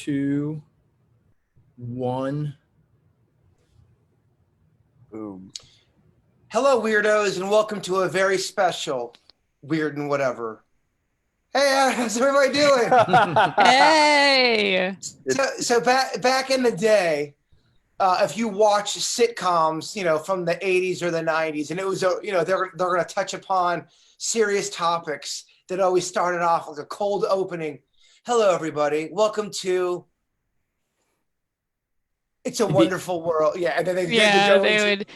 2, 1. Boom. Hello, weirdos, and welcome to a very special Weird and Whatever. Hey, how's everybody doing? Hey! So back in the day, if you watch sitcoms, from the 80s or the 90s, and it was, they're going to touch upon serious topics that always started off like a cold opening. Hello, everybody. Welcome to It's a Wonderful World. Yeah, and then they would.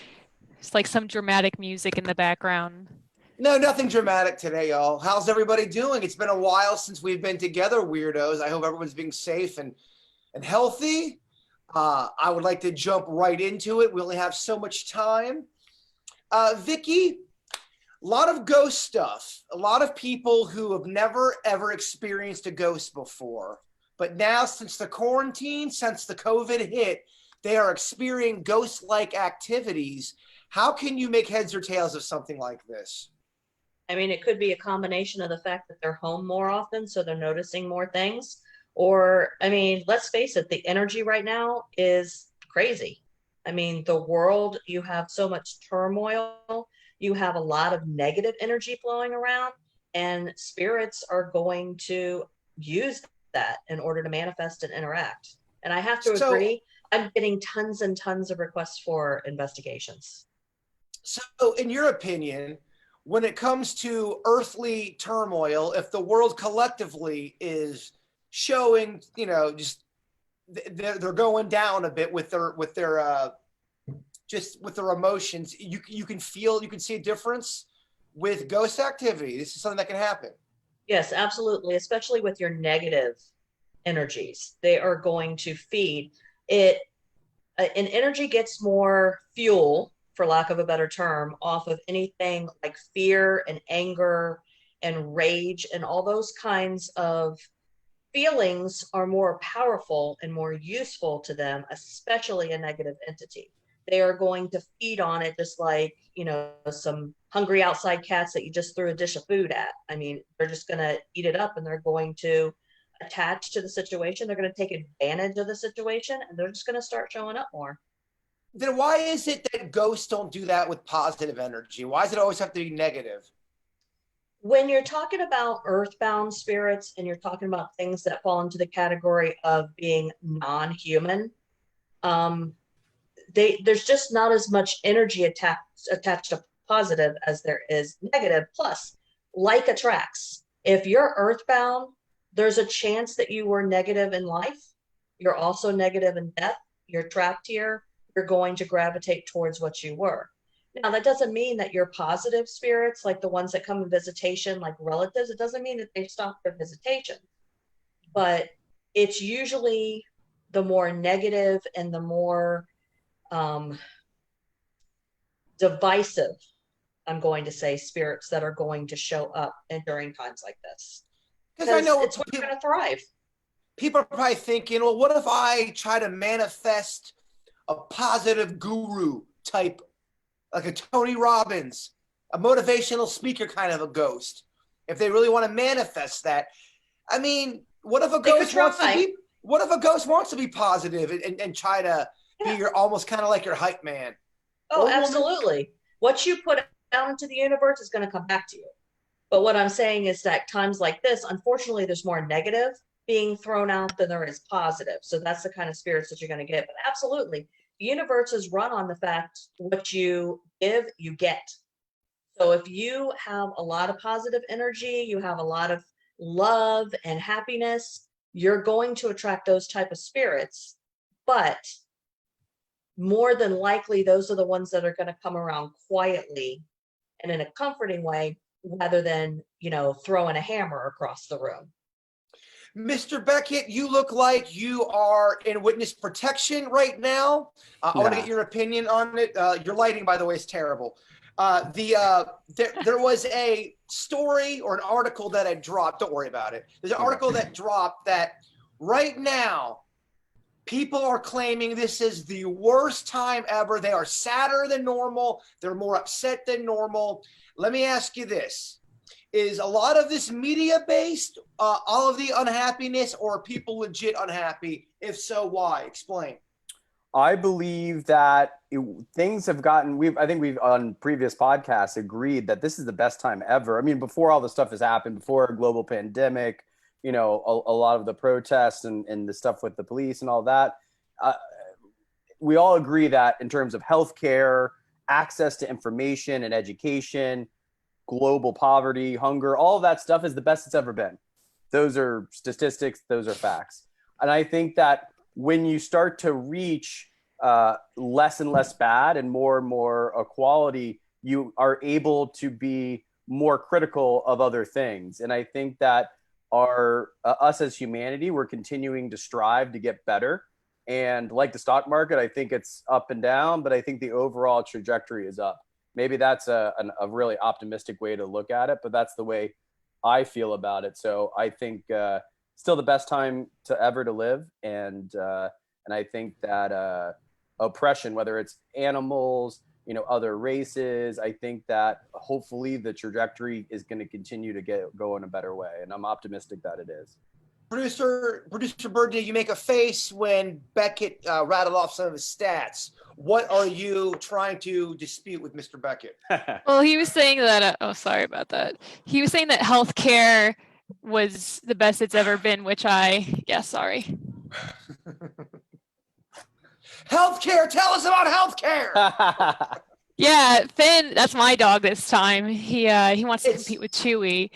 It's like some dramatic music in the background. No, nothing dramatic today, y'all. How's everybody doing? It's been a while since we've been together, weirdos. I hope everyone's being safe and healthy. I would like to jump right into it. We only have so much time. Vickie, a lot of ghost stuff. A lot of people who have never, ever experienced a ghost before. But now, since the quarantine, since the COVID hit, they are experiencing ghost-like activities. How can you make heads or tails of something like this? I mean, it could be a combination of the fact that they're home more often, so they're noticing more things. Or, I mean, let's face it, the energy right now is crazy. I mean, the world, you have so much turmoil, you have a lot of negative energy flowing around, and spirits are going to use that in order to manifest and interact. And I have to agree, I'm getting tons and tons of requests for investigations. So, in your opinion, when it comes to earthly turmoil, if the world collectively is showing, just they're going down a bit with their emotions, you can see a difference with ghost activity. This is something that can happen. Yes, absolutely, especially with your negative energies. They are going to feed it. An energy gets more fuel, for lack of a better term, off of anything like fear and anger and rage, and all those kinds of feelings are more powerful and more useful to them, especially a negative entity. They are going to feed on it just like, some hungry outside cats that you just threw a dish of food at. I mean, they're just going to eat it up, and they're going to attach to the situation. They're going to take advantage of the situation, and they're just going to start showing up more. Then why is it that ghosts don't do that with positive energy? Why does it always have to be negative? When you're talking about earthbound spirits and you're talking about things that fall into the category of being non-human, there's just not as much energy attached to positive as there is negative. Plus, like attracts. If you're earthbound, there's a chance that you were negative in life. You're also negative in death. You're trapped here. You're going to gravitate towards what you were. Now, that doesn't mean that you're positive spirits, like the ones that come in visitation, like relatives. It doesn't mean that they've stopped their visitation. But it's usually the more negative and the more divisive, I'm going to say, spirits that are going to show up during times like this. Because I know it's what's going to thrive. People are probably thinking, well, what if I try to manifest a positive guru type, like a Tony Robbins, a motivational speaker kind of a ghost? If they really want to manifest that, I mean, what if a ghost wants to be positive and try to be your almost kind of like your hype man? Oh, absolutely. What you put out into the universe is going to come back to you. But what I'm saying is that times like this, unfortunately, there's more negative being thrown out than there is positive. So that's the kind of spirits that you're going to get. But absolutely, the universe is run on the fact what you give, you get. So if you have a lot of positive energy, you have a lot of love and happiness, you're going to attract those type of spirits. But more than likely, those are the ones that are going to come around quietly and in a comforting way, rather than, throwing a hammer across the room. Mr. Beckett, you look like you are in witness protection right now. I want to get your opinion on it. Your lighting, by the way, is terrible. There was a story or an article that had dropped. Don't worry about it. There's an article that dropped that right now people are claiming this is the worst time ever. They are sadder than normal. They're more upset than normal. Let me ask you this. Is a lot of this media based, all of the unhappiness, or are people legit unhappy? If so, why? Explain. I believe that things have gotten, I think we've on previous podcasts agreed that this is the best time ever. I mean, before all the stuff has happened, before a global pandemic, you know, a lot of the protests and the stuff with the police and all that, we all agree that in terms of healthcare, access to information and education, global poverty, hunger, all of that stuff is the best it's ever been. Those are statistics, those are facts. And I think that when you start to reach less and less bad and more equality, you are able to be more critical of other things. And I think that us as humanity, we're continuing to strive to get better. And like the stock market, I think it's up and down, but I think the overall trajectory is up. Maybe that's a really optimistic way to look at it, but that's the way I feel about it. So I think still the best time to live. And I think that oppression, whether it's animals, you know, other races, I think that hopefully the trajectory is going to continue to go in a better way. And I'm optimistic that it is. Producer Bird, did you make a face when Beckett rattled off some of his stats? What are you trying to dispute with Mr. Beckett? Well, he was saying that, sorry about that. He was saying that healthcare was the best it's ever been, which sorry. Healthcare, tell us about healthcare. Yeah, Finn, that's my dog this time. He wants to compete with Chewy.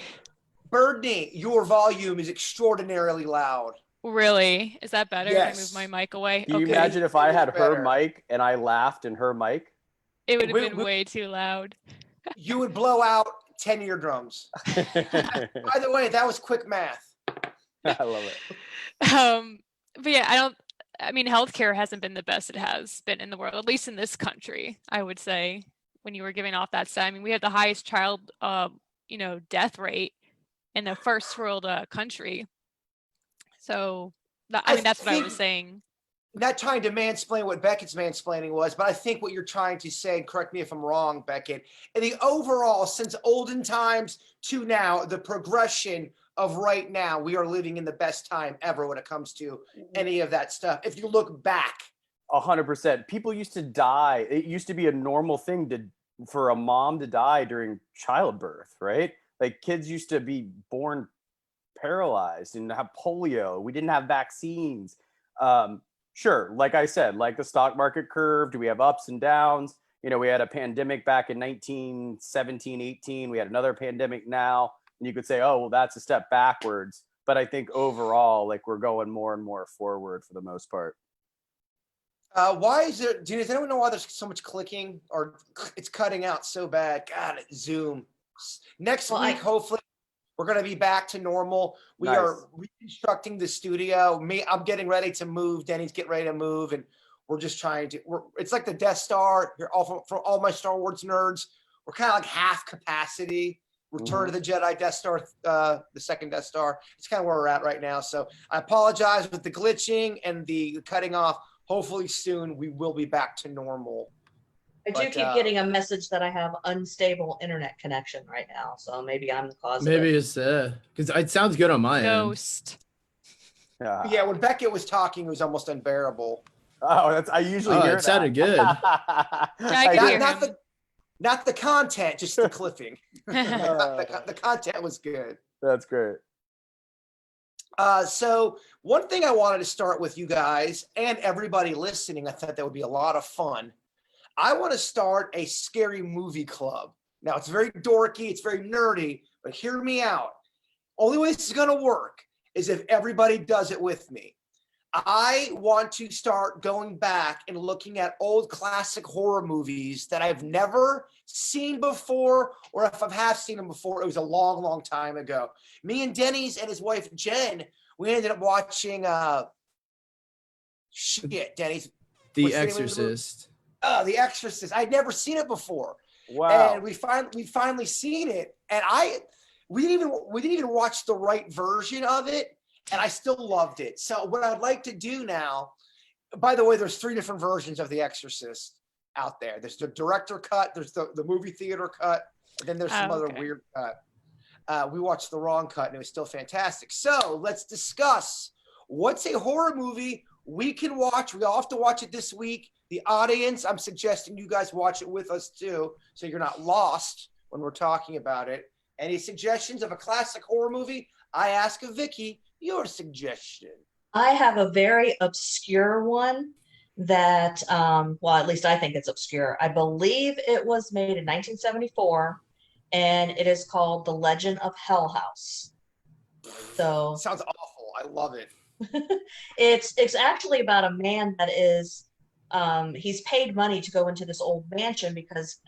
Birdney, your volume is extraordinarily loud. Really? Is that better? Yes. If I move my mic away? Can you imagine if I had her mic and I laughed in her mic? It would have been way too loud. You would blow out 10 eardrums. By the way, that was quick math. I love it. But yeah, I mean, healthcare hasn't been the best it has been in the world, at least in this country, I would say, when you were giving off that stat. I mean, we have the highest child, death rate in the first world country. So, that's what I was saying. Not trying to mansplain what Beckett's mansplaining was, but I think what you're trying to say, and correct me if I'm wrong, Beckett, and the overall, since olden times to now, the progression of right now, we are living in the best time ever when it comes to any of that stuff. If you look back. 100%. People used to die. It used to be a normal thing for a mom to die during childbirth, right? Like kids used to be born paralyzed and have polio. We didn't have vaccines. Sure, like I said, like the stock market curve, do we have ups and downs? You know, we had a pandemic back in 1917, 18. We had another pandemic now. And you could say, oh, well, that's a step backwards. But I think overall, like we're going more and more forward for the most part. Why is there, does anyone know why there's so much clicking or it's cutting out so bad? God, Zoom. Next week, hopefully, we're going to be back to normal. We are reconstructing the studio. I'm getting ready to move. Denny's getting ready to move. And we're just trying to, it's like the Death Star. You're all for all my Star Wars nerds. We're kind of like half capacity. Return of the Jedi Death Star, the second Death Star. It's kind of where we're at right now. So I apologize with the glitching and the cutting off. Hopefully soon we will be back to normal. I do keep getting a message that I have unstable internet connection right now. So maybe I'm the cause of it. Maybe it's because it sounds good on my Ghost. end. Yeah, when Beckett was talking, it was almost unbearable. Oh, I usually hear it sounded good. Not the content, just the clipping. The content was good. That's great. So one thing I wanted to start with you guys and everybody listening, I thought that would be a lot of fun. I want to start a scary movie club. Now, it's very dorky, it's very nerdy, but hear me out. Only way this is going to work is if everybody does it with me. I want to start going back and looking at old classic horror movies that I've never seen before, or if I have seen them before, it was a long, long time ago. Me and Dennys and his wife, Jen, we ended up watching, Dennys. The Exorcist. The Exorcist. I'd never seen it before. Wow. And we finally seen it, and we didn't even watch the right version of it. And I still loved it. So what I'd like to do now, by the way, there's 3 different versions of The Exorcist out there. There's the director cut, there's the movie theater cut, and then there's some other weird cut. We watched the wrong cut and it was still fantastic. So let's discuss what's a horror movie we can watch. We all have to watch it this week. The audience, I'm suggesting you guys watch it with us too, so you're not lost when we're talking about it. Any suggestions of a classic horror movie? I ask of Vickie, your suggestion. I have a very obscure one that, well, at least I think it's obscure. I believe it was made in 1974, and it is called The Legend of Hell House. So Sounds awful. I love it. it's actually about a man that is he's paid money to go into this old mansion because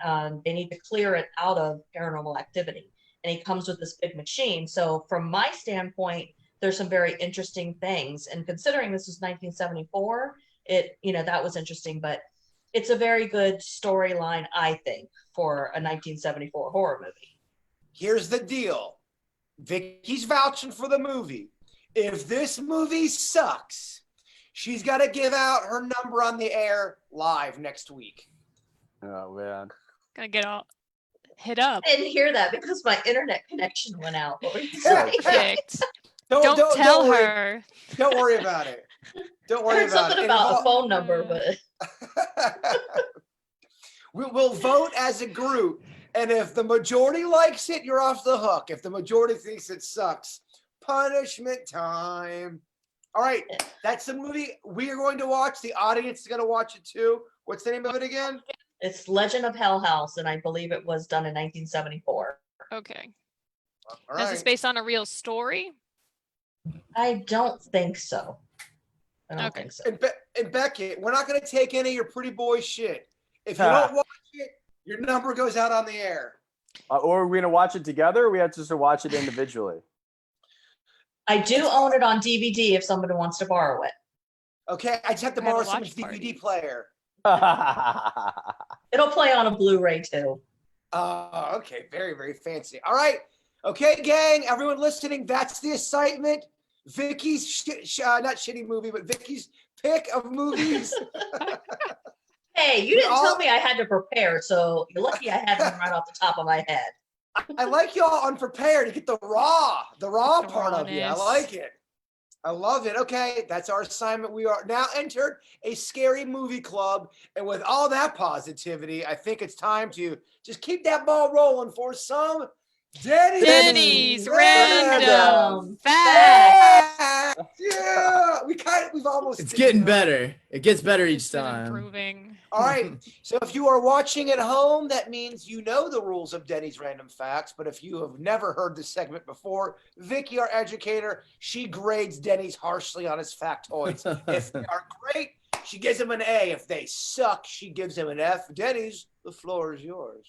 they need to clear it out of paranormal activity, and he comes with this big machine. So from my standpoint, there's some very interesting things, and considering this is 1974, that was interesting. But it's a very good storyline, I think, for a 1974 horror movie. Here's the deal. Vickie's vouching for the movie. If this movie sucks, she's got to give out her number on the air live next week. Oh man. Gonna get all hit up. I didn't hear that because my internet connection went out. What were you Yeah. saying? Perfect. Don't tell her. Don't worry about it. Don't I worry heard about something it. about a phone number, but We'll vote as a group, and if the majority likes it, you're off the hook. If the majority thinks it sucks, punishment time. All right, that's the movie we are going to watch. The audience is going to watch it too. What's the name of it again? it's Legend of Hell House, and I believe it was done in 1974. Okay. All Is this right. based on a real story? I don't think so. I don't Okay. think so. And Beckett, we're not going to take any of your pretty boy shit. If you Ah. don't watch it, your number goes out on the air. Or are we gonna watch it together, or we have to just watch it individually? I do own it on DVD if somebody wants to borrow it. Okay, I just have to I have a borrow someone's watch party. DVD player. It'll play on a Blu-ray too. Okay, very, very fancy. All right, okay, gang, everyone listening, that's the assignment. Vickie's not shitty movie, but Vickie's pick of movies. Hey, you didn't tell me I had to prepare, so you're lucky I had one right off the top of my head. I like y'all unprepared. You get the raw The part of you. I rawness. like it. I love it. Okay, that's our assignment. We are now entered a scary movie club. And with all that positivity, I think it's time to just keep that ball rolling for some Dennys Random Facts. Yeah, we've almost. It's getting better. It gets better each It's been time. improving. All right. So if you are watching at home, that means you know the rules of Dennys Random Facts. But if you have never heard this segment before, Vickie, our educator, she grades Dennys harshly on his factoids. If they are great, she gives him an A. If they suck, she gives him an F. Dennys, the floor is yours.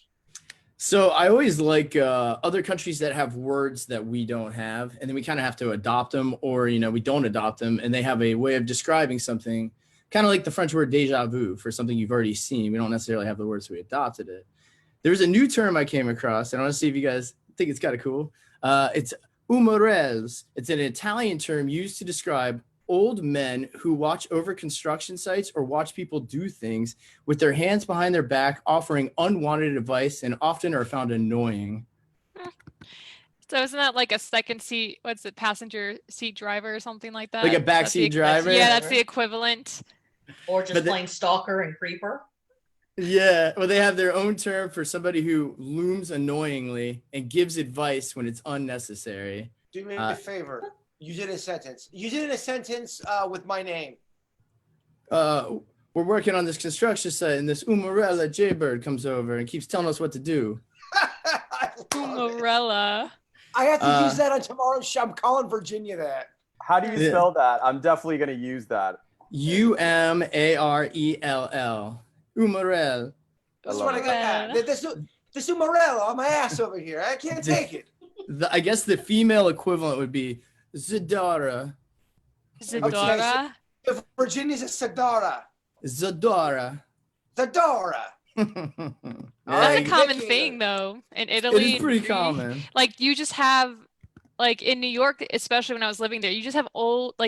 So I always like other countries that have words that we don't have, and then we kind of have to adopt them, or we don't adopt them, and they have a way of describing something, kind of like the French word déjà vu for something you've already seen. We don't necessarily have the words, so we adopted it. There's a new term I came across, and I want to see if you guys think it's kind of cool. It's umorels. It's an Italian term used to describe old men who watch over construction sites or watch people do things with their hands behind their back, offering unwanted advice, and often are found annoying. So isn't that like a second seat? What's it? Passenger seat driver or something like that? Like a That's the backseat driver? Yeah, that's the equivalent. Or just But the- plain stalker and creeper. Yeah, well, they have their own term for somebody who looms annoyingly and gives advice when it's unnecessary. Do me a favor. Use it in a sentence. Use it in a sentence with my name. We're working on this construction site, and this Umarella Jbird comes over and keeps telling us what to do. I love it. Umarella. I have to use that on tomorrow's show. I'm calling Virginia that. How do you Yeah. spell that? I'm definitely gonna use that. Umarell. Umarell. This is love what I it. got. This Umarella on my ass over here. I can't take it. I guess the female equivalent would be Zadara. Zadora. If Virginia's a Sadara. Zadara. Zadara. That's Alright, a common Vickie. thing though in It Italy. is pretty and Greece. common. Like you just have, like in New York, especially when I was living there, you just have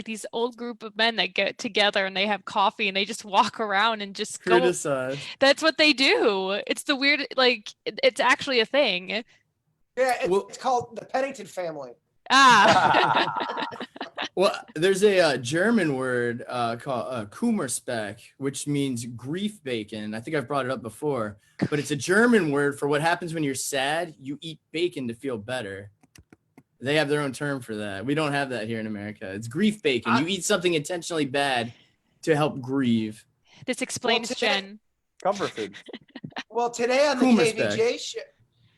these old group of men that get together and they have coffee and they just walk around and just go. Criticize. That's what they do. It's the weird, like it's actually a thing. Yeah, Well- it's called the Pennington family. Ah. Well, there's a German word called Kummerspeck, which means grief bacon. I think I've brought it up before, but it's a German word for what happens when you're sad. You eat bacon to feel better. They have their own term for that. We don't have that here in America. It's grief bacon. You eat something intentionally bad to help grieve. This explains today- Jen. Comfort food. Well, today on the Kummerspeck.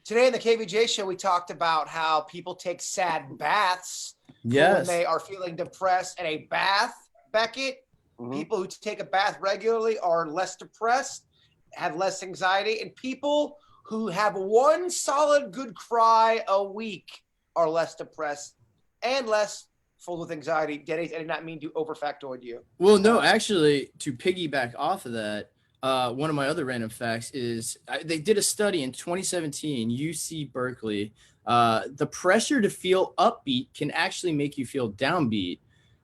KVJ show, we talked about how people take sad baths when Yes. they are feeling depressed. And a bath, Beckett, Mhm. people who take a bath regularly are less depressed, have less anxiety, and people who have one solid good cry a week are less depressed and less full with anxiety. Dennys, I did not mean to overfactoid you. Well, no, actually, to piggyback off of that, one of my other random facts is they did a study in 2017, UC Berkeley. The pressure to feel upbeat can actually make you feel downbeat.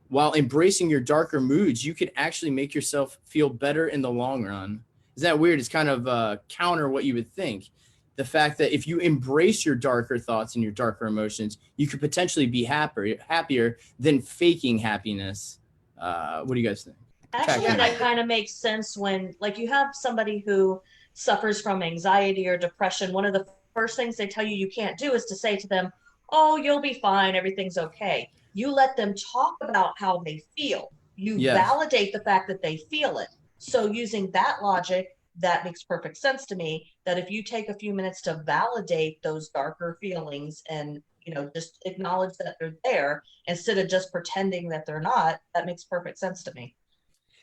While embracing your darker moods, you can actually make yourself feel better in the long run. Is that weird? It's kind of counter what you would think. The fact that if you embrace your darker thoughts and your darker emotions, you could potentially be happier than faking happiness. What do you guys think? Actually, Yeah, that kind of makes sense when, like, you have somebody who suffers from anxiety or depression. One of the first things they tell you you can't do is to say to them, "Oh, you'll be fine. Everything's okay." You let them talk about how they feel. You Yes. validate the fact that they feel it. So using that logic, that makes perfect sense to me, that if you take a few minutes to validate those darker feelings and, you know, just acknowledge that they're there instead of just pretending that they're not, that makes perfect sense to me.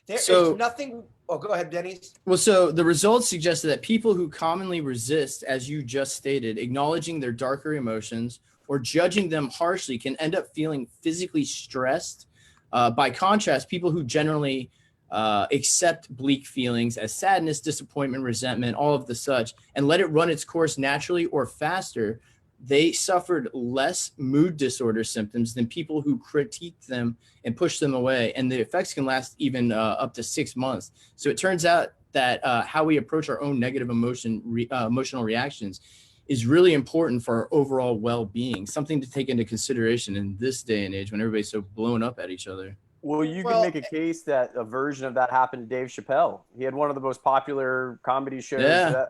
There So- is nothing. Oh, go ahead, Dennys. Well, so the results suggested that people who commonly resist, as you just stated, acknowledging their darker emotions or judging them harshly can end up feeling physically stressed. By contrast, people who generally accept bleak feelings as sadness, disappointment, resentment, all of the such, and let it run its course naturally or faster, they suffered less mood disorder symptoms than people who critiqued them and pushed them away. And the effects can last even up to 6 months. So it turns out that how we approach our own negative emotional reactions is really important for our overall well-being, something to take into consideration in this day and age when everybody's so blown up at each other. Well, you Well, can make a case that a version of that happened to Dave Chappelle. He had one of the most popular comedy shows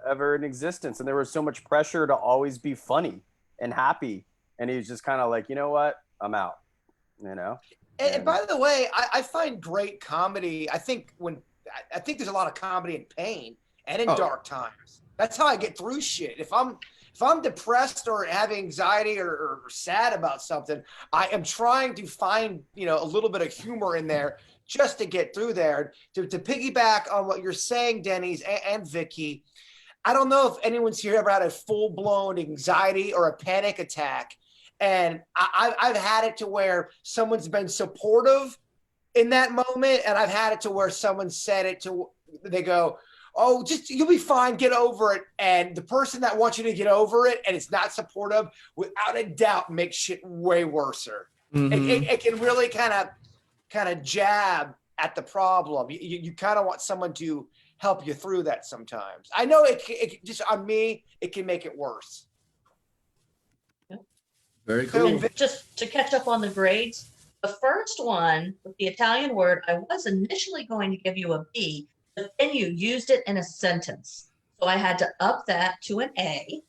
ever in existence, and there was so much pressure to always be funny and happy, and he was just kind of like, you know what, I'm out. You know. And by the way, I find great comedy. I think there's a lot of comedy in pain and in dark times. That's how I get through shit. If I'm depressed or have anxiety or sad about something, I am trying to find, a little bit of humor in there just to get through there. To piggyback on what you're saying, Dennys and Vickie, I don't know if anyone's here ever had a full-blown anxiety or a panic attack. And I've had it to where someone's been supportive in that moment, and I've had it to where someone said it to, they go, "Oh, just you'll be fine, get over it." And the person that wants you to get over it and it's not supportive, without a doubt, makes shit way worse. Mhm. It can really kind of jab at the problem. You kind of want someone to help you through that sometimes. I know it just on me, it can make it worse. Very So, cool. And just to catch up on the grades, the first one with the Italian word, I was initially going to give you a B, but then you used it in a sentence. So I had to up that to an A.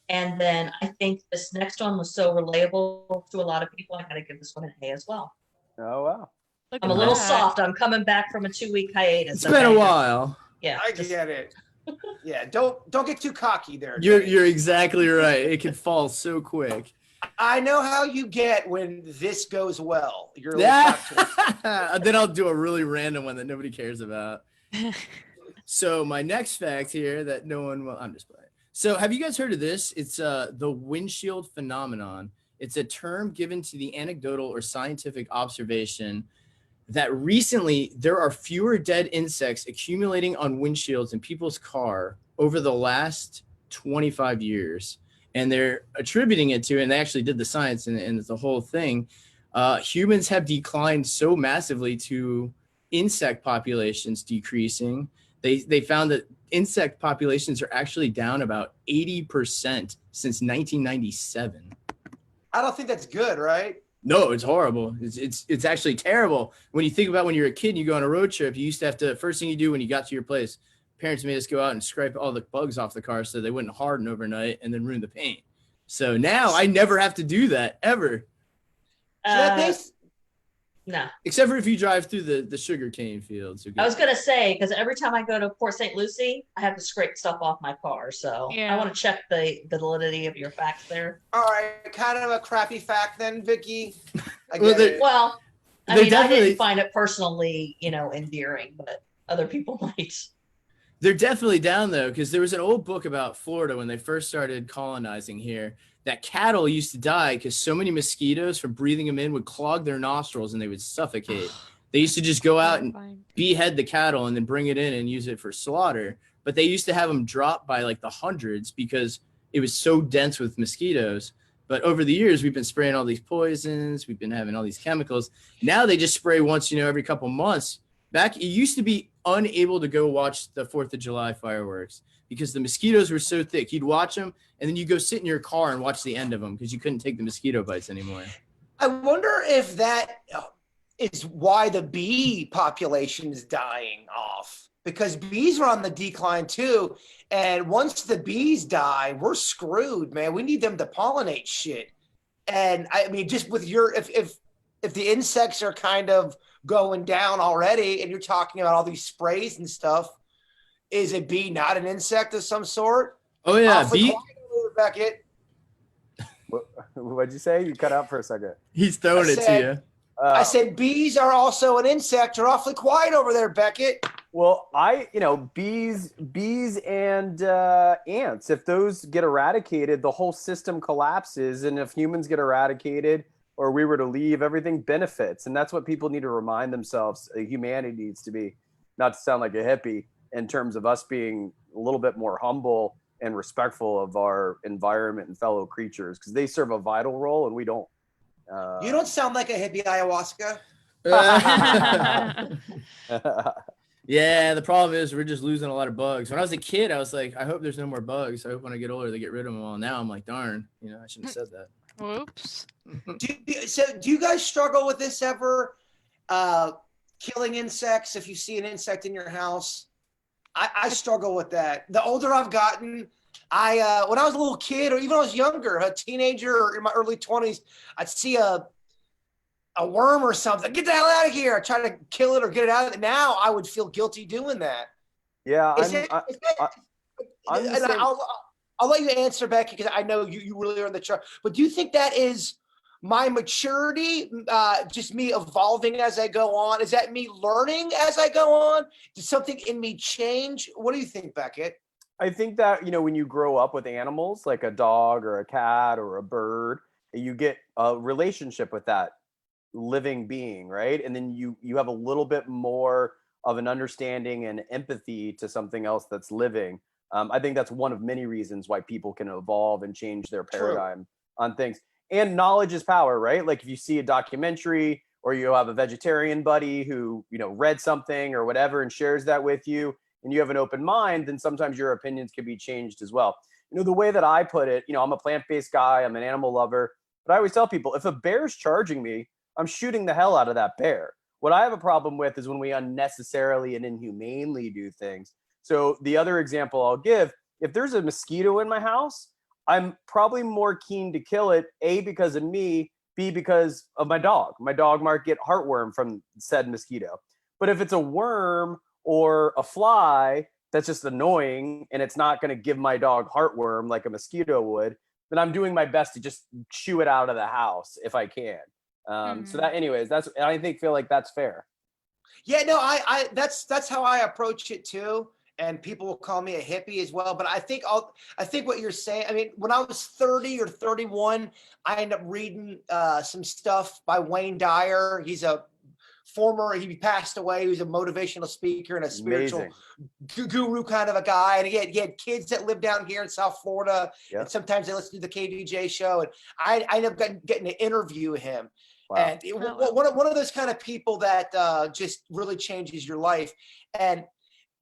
And then I think this next one was so relatable to a lot of people, I got to give this one an A as well. Oh wow. Look I'm at a little that. soft. I'm coming back from a 2-week hiatus. It's been a okay? while. Yeah. I just- get it. Yeah, don't get too cocky there. You're Dennys. exactly right. It can fall so quick. I know how you get when this goes well. You're a little Yeah. cocky. Then I'll do a really random one that nobody cares about. So my next fact here that no one will, I'm just playing. So have you guys heard of this? It's the windshield phenomenon. It's a term given to the anecdotal or scientific observation that recently there are fewer dead insects accumulating on windshields in people's car over the last 25 years. And they're attributing it to, and they actually did the science and the whole thing. Humans have declined so massively to insect populations decreasing. They found that insect populations are actually down about 80% since 1997. I don't think that's good, right? No, it's horrible. It's actually terrible. When you think about when you're a kid and you go on a road trip, you used to have to, first thing you do when you got to your place, parents made us go out and scrape all the bugs off the car so they wouldn't harden overnight and then ruin the paint. So now I never have to do that ever. No. Except for if you drive through the sugarcane fields. I was going to say, because every time I go to Port St. Lucie, I have to scrape stuff off my car. So I want to check the validity of your facts there. All right. Kind of a crappy fact then, Vickie. I didn't find it personally, endearing, but other people might. They're definitely down, though, because there was an old book about Florida when they first started colonizing here that cattle used to die because so many mosquitoes from breathing them in would clog their nostrils and they would suffocate. They used to just go out and behead the cattle and then bring it in and use it for slaughter. But they used to have them drop by like the hundreds because it was so dense with mosquitoes. But over the years, we've been spraying all these poisons. We've been having all these chemicals. Now they just spray once, every couple months. Back, it used to be unable to go watch the 4th of July fireworks because the mosquitoes were so thick. You'd watch them, and then you go sit in your car and watch the end of them because you couldn't take the mosquito bites anymore. I wonder if that is why the bee population is dying off, because bees are on the decline too. And once the bees die, we're screwed, man. We need them to pollinate shit. And I mean, just with if the insects are kind of going down already and you're talking about all these sprays and stuff, is a bee not an insect of some sort? Oh yeah, bee. Beckett. What'd you say? You cut out for a second. He's throwing it to you. I said bees are also an insect. You're awfully quiet over there, Beckett. Well, bees and ants, if those get eradicated, the whole system collapses. And if humans get eradicated or we were to leave, everything benefits. And that's what people need to remind themselves. Humanity needs to be, not to sound like a hippie, in terms of us being a little bit more humble and respectful of our environment and fellow creatures, because they serve a vital role and we don't. You don't sound like a hippie ayahuasca. Yeah, the problem is we're just losing a lot of bugs. When I was a kid, I was like, I hope there's no more bugs. I hope when I get older, they get rid of them all. Now I'm like, darn, I shouldn't have said that. Whoops. Do you guys struggle with this ever? Killing insects, if you see an insect in your house. I struggle with that. The older I've gotten, when I was a little kid, or even when I was younger, a teenager, or in my early 20s, I'd see a worm or something. Get the hell out of here! I try to kill it or get it out of it. Now I would feel guilty doing that. Yeah, I'll let you answer, Becky, because I know you really are in the chart. But do you think that is my maturity, just me evolving as I go on? Is that me learning as I go on? Did something in me change? What do you think, Beckett? I think that, when you grow up with animals like a dog or a cat or a bird, you get a relationship with that living being, right? And then you have a little bit more of an understanding and empathy to something else that's living. I think that's one of many reasons why people can evolve and change their paradigm on things. And knowledge is power, right? Like if you see a documentary or you have a vegetarian buddy who, read something or whatever and shares that with you, and you have an open mind, then sometimes your opinions can be changed as well. The way that I put it, I'm a plant-based guy, I'm an animal lover, but I always tell people, if a bear's charging me, I'm shooting the hell out of that bear. What I have a problem with is when we unnecessarily and inhumanely do things. So the other example I'll give, if there's a mosquito in my house, I'm probably more keen to kill it, A, because of me, B, because of my dog. My dog might get heartworm from said mosquito. But if it's a worm or a fly that's just annoying and it's not going to give my dog heartworm like a mosquito would, then I'm doing my best to just shoo it out of the house if I can. So that, anyways, feel like that's fair. Yeah, no, I that's how I approach it too. And people will call me a hippie as well. But I think what you're saying, I mean, when I was 30 or 31, I ended up reading some stuff by Wayne Dyer. He's he passed away. He was a motivational speaker and a spiritual guru kind of a guy. And he had kids that live down here in South Florida. Yep. And sometimes they listen to the KVJ show. And I ended up getting to interview him. Wow. And one of those kind of people that just really changes your life. And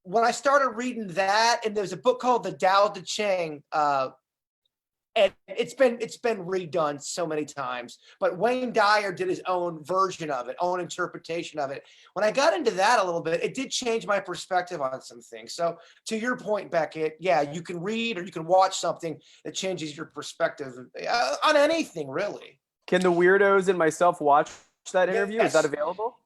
when I started reading that, and there's a book called The Tao Te Ching, and it's been redone so many times, but Wayne Dyer did his own version of it, own interpretation of it. When I got into that a little bit, it did change my perspective on some things. So to your point, Beckett, yeah, you can read or you can watch something that changes your perspective on anything, really. Can the weirdos and myself watch that interview? Yes. Is that available?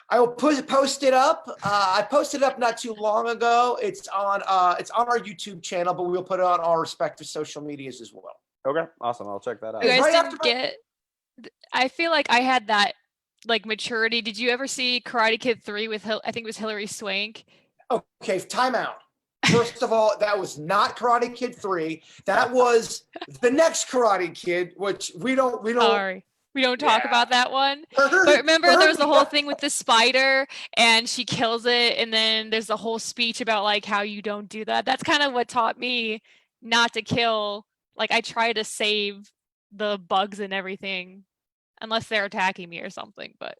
I will post it up. I posted it up not too long ago. It's on our YouTube channel, but we'll put it on our respective social medias as well. Okay, awesome. I'll check that out. You guys right didn't after get. I feel like I had that like maturity. Did you ever see Karate Kid 3 with I think it was Hilary Swank? Okay, time out. First of all, that was not Karate Kid 3. That was the next Karate Kid, which we don't. Sorry. We don't talk about that one. But remember there was the whole thing with the spider and she kills it, and then there's the whole speech about like how you don't do that. That's kind of what taught me not to kill. Like I try to save the bugs and everything unless they're attacking me or something, but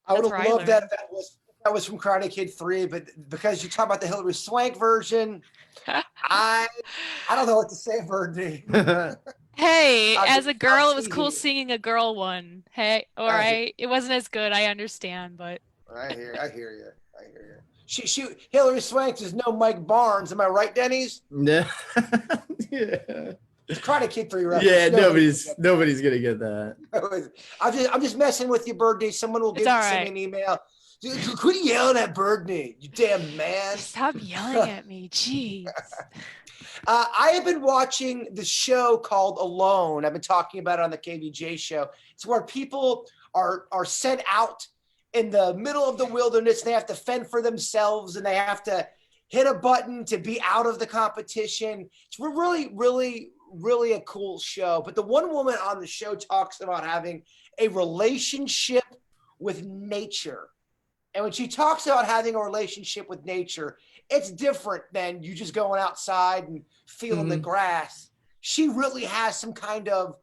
I would that's where have I loved that. That was from Karate Kid 3, but because you talk about the Hilary Swank version, I don't know what to say, Birdie. Hey, as a girl, it was see cool you. singing a girl one. Hey, all I hear- right. It wasn't as good, I understand, but I hear you. She Hilary Swank is no Mike Barnes. Am I right, Dennys? Yeah. Yeah. It's Karate Kid 3 reference. Yeah, Nobody's nobody's gonna get that. I'm just messing with you, Birdie. Someone will It's send all me right. an email. Dude, quit yelling at Birdie, you damn man. stop yelling at me. Jeez. I have been watching the show called Alone. I've been talking about it on the KVJ show. It's where people are sent out in the middle of the wilderness. They have to fend for themselves and they have to hit a button to be out of the competition. It's really, really, really a cool show. But the one woman on the show talks about having a relationship with nature. And when she talks about having a relationship with nature, it's different than you just going outside and feeling the grass. She really has some kind of,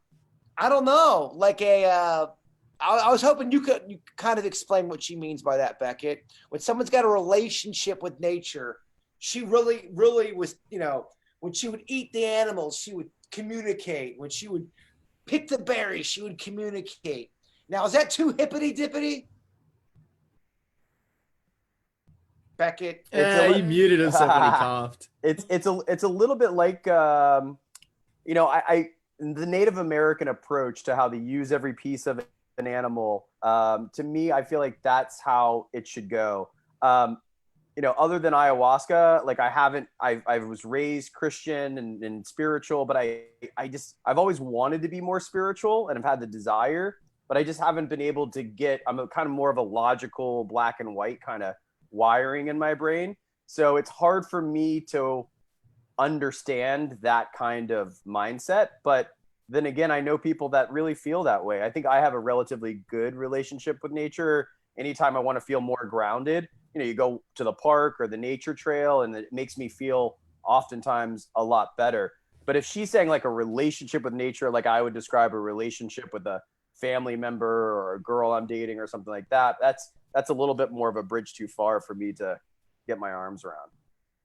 I don't know, like I was hoping you kind of explain what she means by that, Beckett. When someone's got a relationship with nature, she really, really was, when she would eat the animals, she would communicate. When she would pick the berries, she would communicate. Now, is that too hippity-dippity? Beckett. He muted himself when he coughed. It's a little bit like I the Native American approach to how they use every piece of an animal. To me, I feel like that's how it should go. Other than ayahuasca, like I was raised Christian and spiritual, but I've always wanted to be more spiritual and I've had the desire, but I just haven't been able to I'm a kind of more of a logical black and white kind of wiring in my brain. So it's hard for me to understand that kind of mindset. But then again, I know people that really feel that way. I think I have a relatively good relationship with nature. Anytime I want to feel more grounded, you go to the park or the nature trail and it makes me feel oftentimes a lot better. But if she's saying like a relationship with nature, like I would describe a relationship with a family member or a girl I'm dating or something like that, that's a little bit more of a bridge too far for me to get my arms around.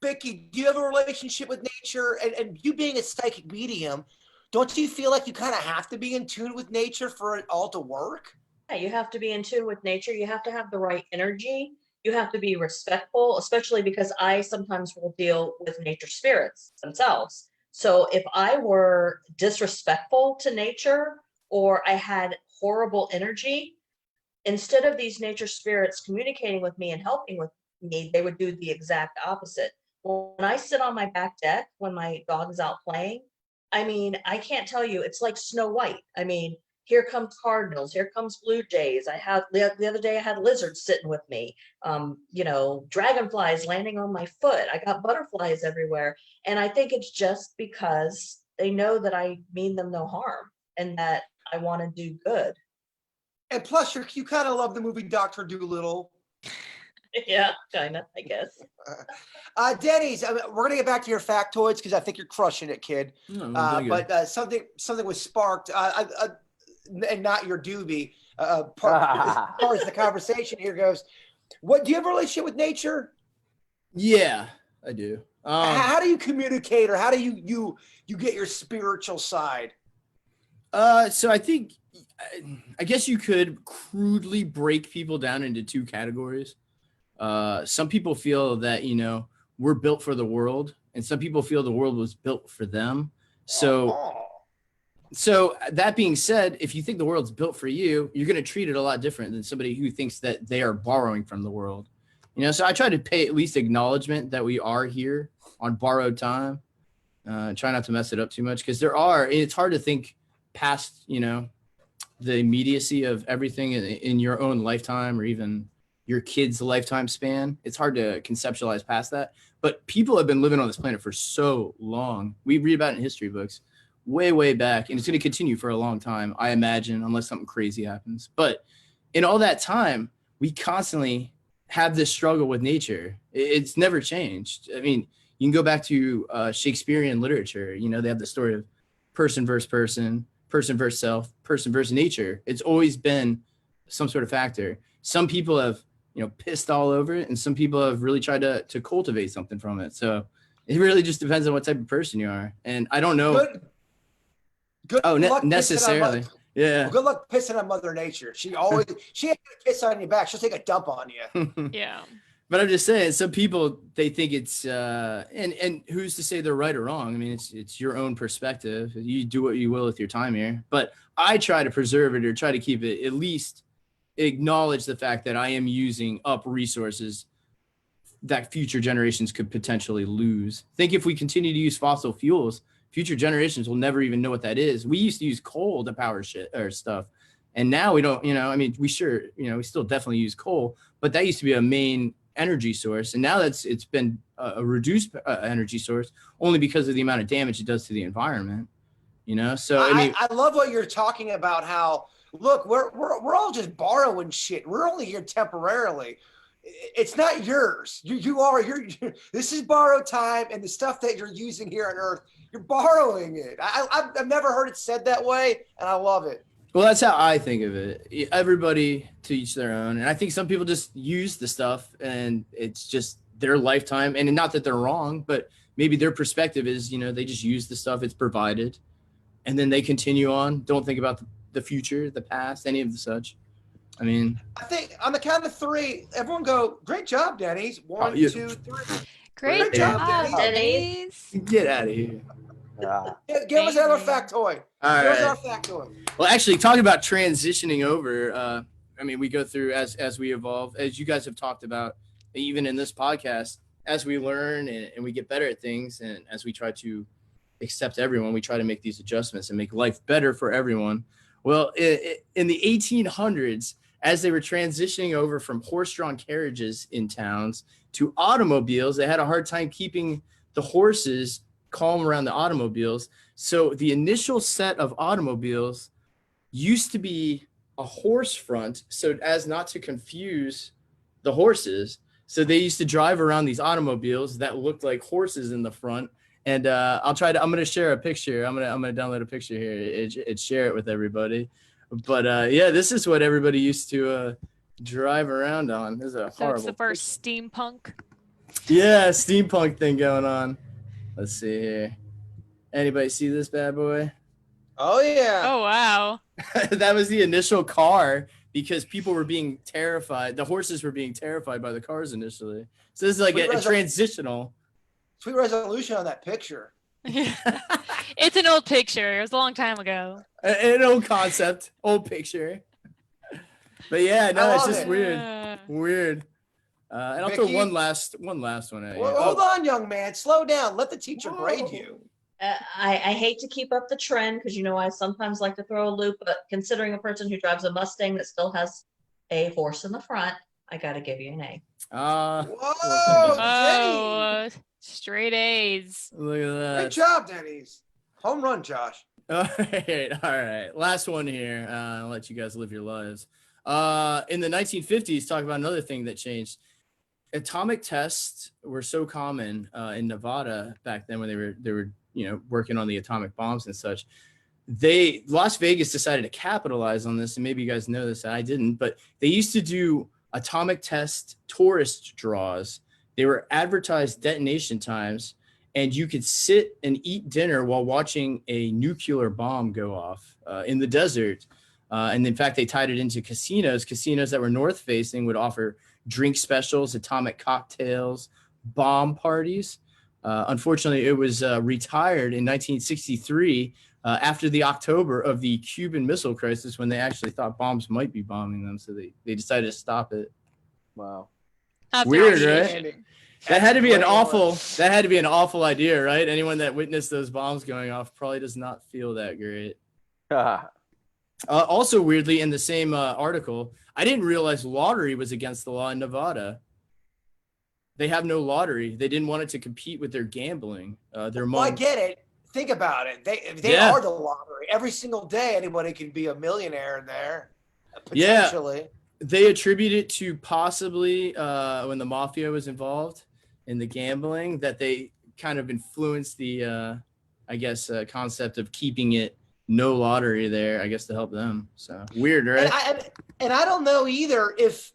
Vickie, do you have a relationship with nature? And you being a psychic medium, don't you feel like you kind of have to be in tune with nature for it all to work? Yeah, you have to be in tune with nature. You have to have the right energy. You have to be respectful, especially because I sometimes will deal with nature spirits themselves. So if I were disrespectful to nature or I had horrible energy, instead of these nature spirits communicating with me and helping with me, they would do the exact opposite. When I sit on my back deck, when my dog is out playing, I can't tell you, it's like Snow White. Here comes cardinals, here comes blue jays. The other day I had lizards sitting with me, dragonflies landing on my foot. I got butterflies everywhere. And I think it's just because they know that I mean them no harm and that I want to do good. And plus, you kind of love the movie Dr. Dolittle. Yeah, kind of, I guess. Dennys, we're gonna get back to your factoids because I think you're crushing it, kid. But something was sparked, and not your doobie. Part of the conversation here goes. What do you have a relationship with nature? Yeah, I do. How do you communicate, or how do you get your spiritual side? So I think, I guess you could crudely break people down into two categories. Some people feel that, we're built for the world, and some people feel the world was built for them. So that being said, if you think the world's built for you, you're going to treat it a lot different than somebody who thinks that they are borrowing from the world. So I try to pay at least acknowledgement that we are here on borrowed time. Try not to mess it up too much, because it's hard to think past, the immediacy of everything in your own lifetime, or even your kid's lifetime span. It's hard to conceptualize past that. But people have been living on this planet for so long. We read about it in history books way, way back, and it's going to continue for a long time, I imagine, unless something crazy happens. But in all that time, we constantly have this struggle with nature. It's never changed. I mean, you can go back to Shakespearean literature. They have the story of person versus person, person versus self, person versus nature. It's always been some sort of factor. Some people have, pissed all over it, and some people have really tried to cultivate something from it. So it really just depends on what type of person you are. And I don't know. Good luck necessarily. Yeah. Well, good luck pissing on Mother Nature. She ain't gonna piss on your back. She'll take a dump on you. Yeah. But I'm just saying, some people, they think it's and who's to say they're right or wrong? I mean, it's your own perspective. You do what you will with your time here. But I try to preserve it, or try to keep it, at least acknowledge the fact that I am using up resources that future generations could potentially lose. Think if we continue to use fossil fuels, future generations will never even know what that is. We used to use coal to power shit or stuff. And now we don't, we still definitely use coal, but that used to be a main energy source. And now it's been a reduced energy source, only because of the amount of damage it does to the environment, So I love what you're talking about. How, look, we're all just borrowing shit. We're only here temporarily. It's not yours. This is borrowed time, and the stuff that you're using here on Earth, you're borrowing it. I've never heard it said that way, and I love it. Well, that's how I think of it. Everybody to each their own. And I think some people just use the stuff, and it's just their lifetime. And not that they're wrong, but maybe their perspective is, they just use the stuff, it's provided, and then they continue on. Don't think about the future, the past, any of the such. I mean, I think on the count of three, everyone go, great job, Dennys. One, 2, 3. Great job, Dennys. Get out of here. Give us another factoid. All Give us right. our factoid. Well, actually, talking about transitioning over, we go through as we evolve, as you guys have talked about, even in this podcast, as we learn and we get better at things, and as we try to accept everyone, we try to make these adjustments and make life better for everyone. Well, in the 1800s, as they were transitioning over from horse-drawn carriages in towns to automobiles, they had a hard time keeping the horses calm around the automobiles. So the initial set of automobiles used to be a horse front, so as not to confuse the horses. So they used to drive around these automobiles that looked like horses in the front. And I'm going to share a picture. I'm going to download a picture here and share it with everybody. But this is what everybody used to drive around on. This is a horrible. It's the first steampunk. Yeah, steampunk thing going on. Let's see here. Anybody see this bad boy? Oh, yeah. Oh, wow. That was the initial car, because people were being terrified. The horses were being terrified by the cars initially. So this is like a transitional. Sweet resolution on that picture. It's an old picture. It was a long time ago. An old concept, old picture. But yeah, no, it's just weird. And I'll throw Vickie? one last one at you. Well, hold on, young man. Slow down. Let the teacher grade you. I hate to keep up the trend because I sometimes like to throw a loop, but considering a person who drives a Mustang that still has a horse in the front, I got to give you an A. Whoa, Oh, straight A's. Look at that. Great job, Dennys. Home run, Josh. All right. Last one here. I'll let you guys live your lives. In the 1950s, talk about another thing that changed. Atomic tests were so common in Nevada back then when they were working on the atomic bombs and such. Las Vegas decided to capitalize on this, and maybe you guys know this, I didn't, but they used to do atomic test tourist draws They were advertised detonation times, and you could sit and eat dinner while watching a nuclear bomb go off in the desert. And in fact, they tied it into casinos. Casinos that were north facing would offer drink specials, atomic cocktails, bomb parties. Unfortunately, it was retired in 1963 after the October of the Cuban Missile Crisis, when they actually thought bombs might be bombing them. So they decided to stop it. Wow. That's Weird, interesting. right? That had to be an Great awful. one. That had to be an awful idea, right? Anyone that witnessed those bombs going off probably does not feel that great. Also, weirdly, in the same article, I didn't realize lottery was against the law in Nevada. They have no lottery. They didn't want it to compete with their gambling. Their Well, I money. get it. Think about it. They Yeah. are the lottery. Every single day, anybody can be a millionaire in there, Yeah. potentially. They attribute it to possibly when the mafia was involved in the gambling, that they kind of influenced the, concept of keeping it no lottery there, I guess, to help them. So weird, right? And I don't know either if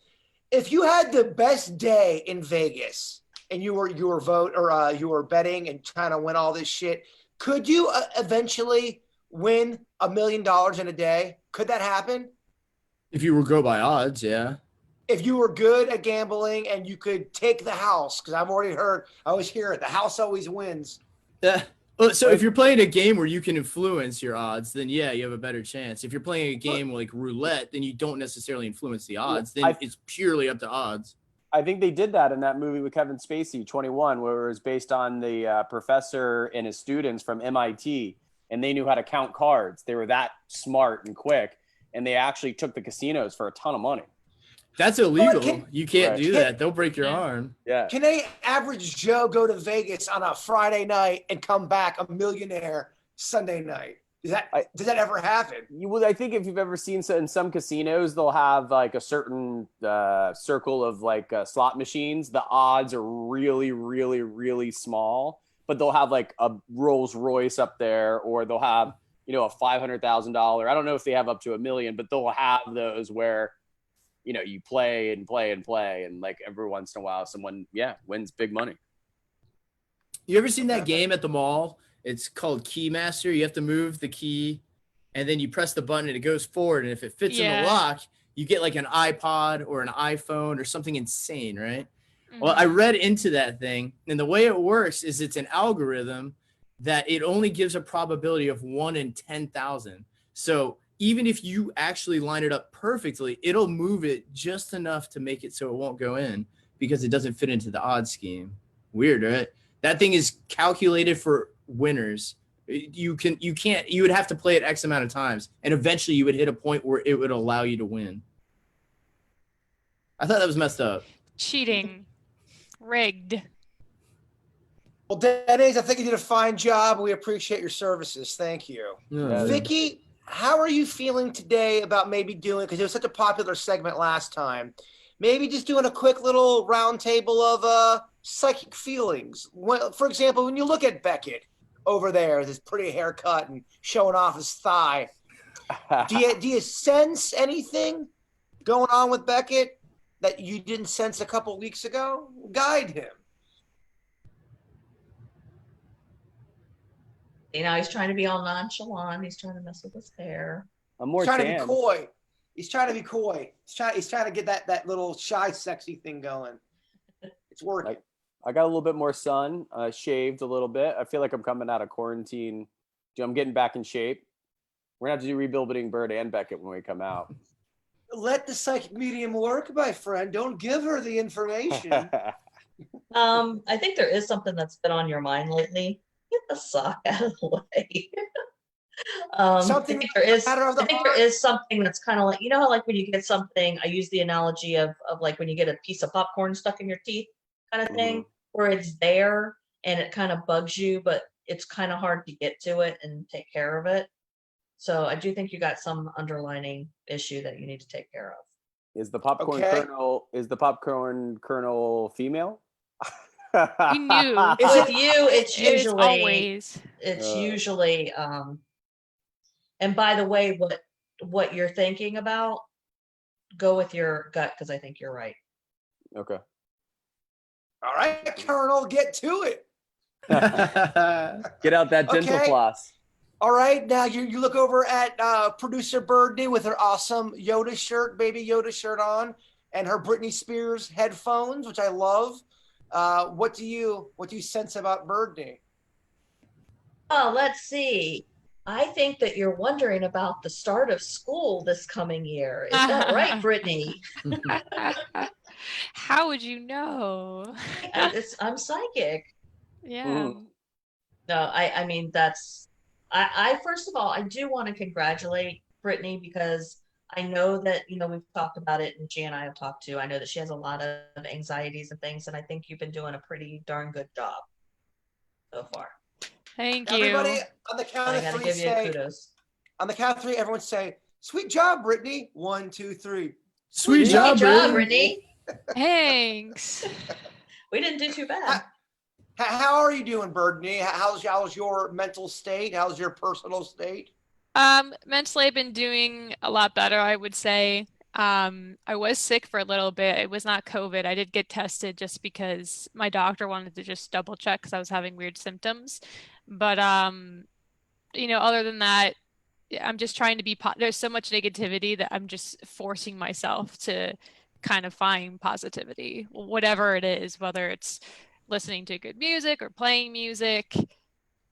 you had the best day in Vegas and you were you were betting and trying to win all this shit, could you eventually win $1 million in a day? Could that happen? If you were go by odds, yeah. If you were good at gambling and you could take the house, because I always hear it, the house always wins. Yeah. Well, so if you're playing a game where you can influence your odds, then yeah, you have a better chance. If you're playing a game like roulette, then you don't necessarily influence the odds. Then it's purely up to odds. I think they did that in that movie with Kevin Spacey, 21, where it was based on the professor and his students from MIT, and they knew how to count cards. They were that smart and quick, and they actually took the casinos for a ton of money. That's illegal. Well, You can't Right. do that. They'll break your arm. Yeah. Can a average Joe go to Vegas on a Friday night and come back a millionaire Sunday night? Does that ever happen? I think if you've ever seen in some casinos, they'll have like a certain circle of like slot machines. The odds are really, really, really small, but they'll have like a Rolls Royce up there, or they'll have, a $500,000. I don't know if they have up to $1 million, but they'll have those where, you play and play and play, and like every once in a while, someone wins big money. You ever seen that game at the mall? It's called Keymaster. You have to move the key, and then you press the button, and it goes forward. And if it fits in the lock, you get like an iPod or an iPhone or something insane, right? Mm-hmm. Well, I read into that thing, and the way it works is it's an algorithm that it only gives a probability of 1 in 10,000. So even if you actually line it up perfectly, it'll move it just enough to make it so it won't go in, because it doesn't fit into the odds scheme. Weird, right? That thing is calculated for winners. You would have to play it X amount of times, and eventually you would hit a point where it would allow you to win. I thought that was messed up. Cheating. Rigged. Well, Dennys, I think you did a fine job. We appreciate your services. Thank you. Yeah. Vickie, how are you feeling today about maybe doing, because it was such a popular segment last time, maybe just doing a quick little round table of psychic feelings? For example, when you look at Beckett over there, his pretty haircut and showing off his thigh, do you sense anything going on with Beckett that you didn't sense a couple weeks ago? Guide him. He's trying to be all nonchalant. He's trying to mess with his hair. He's trying to be coy. He's trying to be coy. He's trying to get that little shy, sexy thing going. It's working. I got a little bit more sun, shaved a little bit. I feel like I'm coming out of quarantine. I'm getting back in shape. We're going to have to do Rebuilding Bird and Beckett when we come out. Let the psychic medium work, my friend. Don't give her the information. I think there is something that's been on your mind lately. Get the sock out of the way. I think there is something that's kind of like, how like when you get something, I use the analogy of like when you get a piece of popcorn stuck in your teeth kind of thing, where it's there and it kind of bugs you, but it's kind of hard to get to it and take care of it. So I do think you got some underlining issue that you need to take care of. Is the popcorn kernel female? You knew. With you, it's usually always. And by the way, what you're thinking about, go with your gut, because I think you're right. Okay. All right, Colonel, get to it. Get out that dental Okay. floss. All right, now you look over at producer Birdie with her awesome Yoda shirt, baby Yoda shirt on, and her Britney Spears headphones, which I love. What do you sense about Birdie? Oh, let's see. I think that you're wondering about the start of school this coming year. Is that right, Brittany? How would you know? I'm psychic. Yeah. No, I mean I first of all I do want to congratulate Brittany because I know that we've talked about it and G and I have talked too. I know that she has a lot of anxieties and things, and I think you've been doing a pretty darn good job so far. Thank Everybody, you. on the count I of gotta three, give you say. kudos. On the count of three, everyone say, "Sweet job, Brittany." 1, 2, 3. Sweet Good job, job, Brittany. Brittany. Thanks. We didn't do too bad. How are you doing, Birdie? How's your mental state? How's your personal state? Mentally I've been doing a lot better, I would say. I was sick for a little bit. It was not COVID. I did get tested just because my doctor wanted to just double check because I was having weird symptoms. But other than that, I'm just trying to be there's so much negativity that I'm just forcing myself to kind of find positivity, whatever it is, whether it's listening to good music or playing music,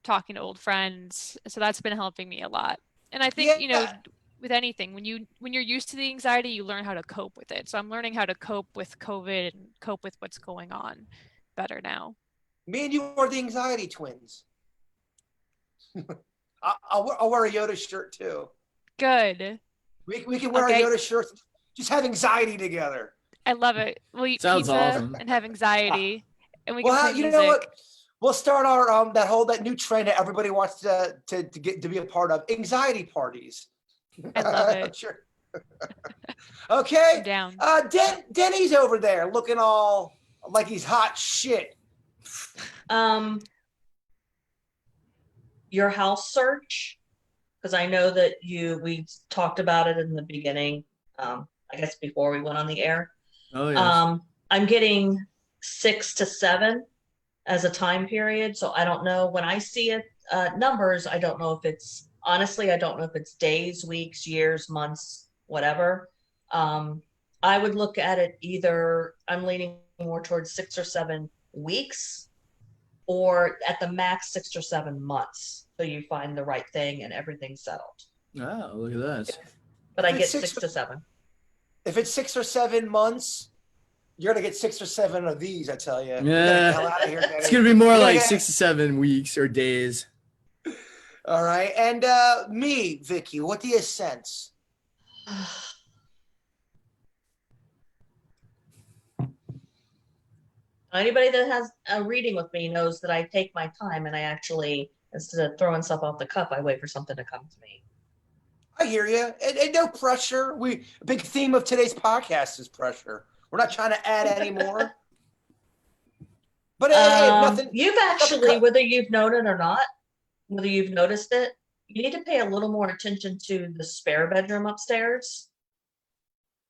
talking to old friends. So that's been helping me a lot. And I think, Yeah. with anything, when you're used to the anxiety, you learn how to cope with it. So I'm learning how to cope with COVID and cope with what's going on better now. Me and you are the anxiety twins. I'll wear a Yoda shirt too. Good. We can wear Okay. a Yoda shirt. Just have anxiety together. I love it. We'll eat Sounds pizza awesome. and have anxiety, and we can Well, play you music. know what? We'll start our that new trend that everybody wants to get to be a part of: anxiety parties. I love it. Sure. Okay. I'm down. Denny's over there looking all like he's hot shit. Your house search, because I know that we talked about it in the beginning, I guess before we went on the air. Oh yeah. I'm getting 6 to 7 as a time period, so I don't know when I see it numbers. I don't know if it's days, weeks, years, months, whatever. I would look at it either I'm leaning more towards 6 or 7 weeks, or at the max 6 or 7 months, so you find the right thing and everything's settled. Oh, look at that. But I get 6 to 7. If it's 6 or 7 months, you're gonna get 6 or 7 of these. I tell you. Yeah. Get the hell out of here, Denny. It's gonna be more You're like gonna 6 to 7 weeks or days. All right, and me, Vickie, what do you sense? Anybody that has a reading with me knows that I take my time and I actually, instead of throwing stuff off the cuff, I wait for something to come to me. I hear you, and no pressure. A big theme of today's podcast is pressure. We're not trying to add any more. But hey, nothing. You've actually, whether you've known it or not, whether you've noticed it, you need to pay a little more attention to the spare bedroom upstairs,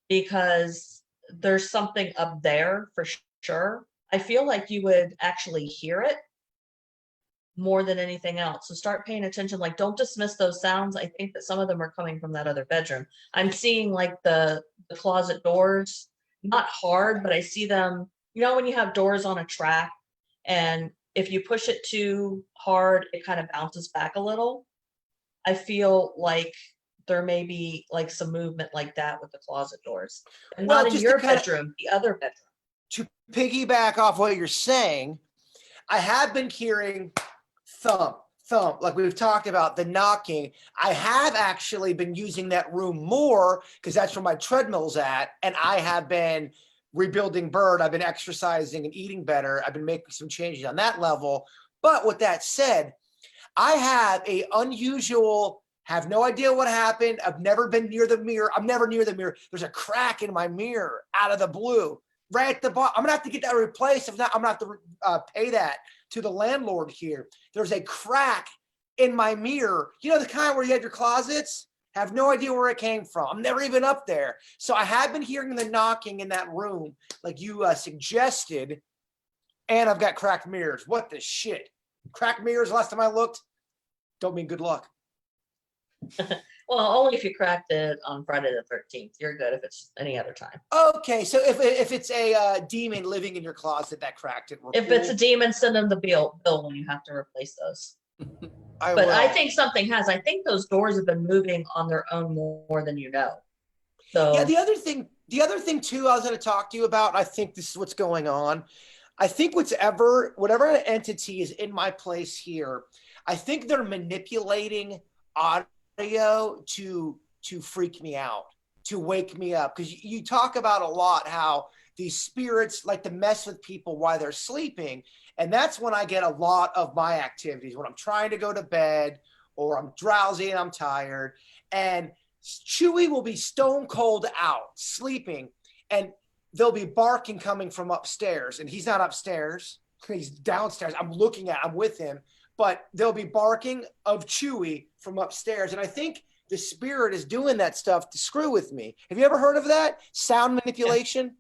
because there's something up there for sure. I feel like you would actually hear it more than anything else. So start paying attention. Like, don't dismiss those sounds. I think that some of them are coming from that other bedroom. I'm seeing like the closet doors, not hard, but I see them, when you have doors on a track, and if you push it too hard, it kind of bounces back a little. I feel like there may be like some movement like that with the closet doors. And Well, not in just your to kind of- bedroom, the other bedroom. To piggyback off what you're saying, I have been hearing thump, like we've talked about, the knocking. I have actually been using that room more because that's where my treadmill's at, and I have been rebuilding Bird. I've been exercising and eating better. I've been making some changes on that level. But with that said, I have have no idea what happened. I've never been near the mirror. I'm never near the mirror. There's a crack in my mirror out of the blue. Right at the bottom. I'm gonna have to get that replaced. If not, I'm gonna have to pay that to the landlord here. There's a crack in my mirror. You know, the kind where you had your closets? Have no idea where it came from. I'm never even up there. So I have been hearing the knocking in that room, like you suggested. And I've got cracked mirrors. What the shit? Cracked mirrors last time I looked don't mean good luck. Well, only if you cracked it on Friday the 13th. You're good if it's any other time. Okay, so if it's a demon living in your closet that cracked it, If it's a demon, send them the bill when you have to replace those. But I think something has. I think those doors have been moving on their own more than you know. So yeah, the other thing too, I was going to talk to you about. I think this is what's going on. I think whatever entity is in my place here, I think they're manipulating audio to freak me out, to wake me up. Because you talk about a lot how these spirits like to mess with people while they're sleeping. And that's when I get a lot of my activities, when I'm trying to go to bed or I'm drowsy and I'm tired. And Chewy will be stone cold out, sleeping, and there'll be barking coming from upstairs. And he's not upstairs. He's downstairs. I'm with him. But there'll be barking of Chewy from upstairs. And I think the spirit is doing that stuff to screw with me. Have you ever heard of that? Sound manipulation?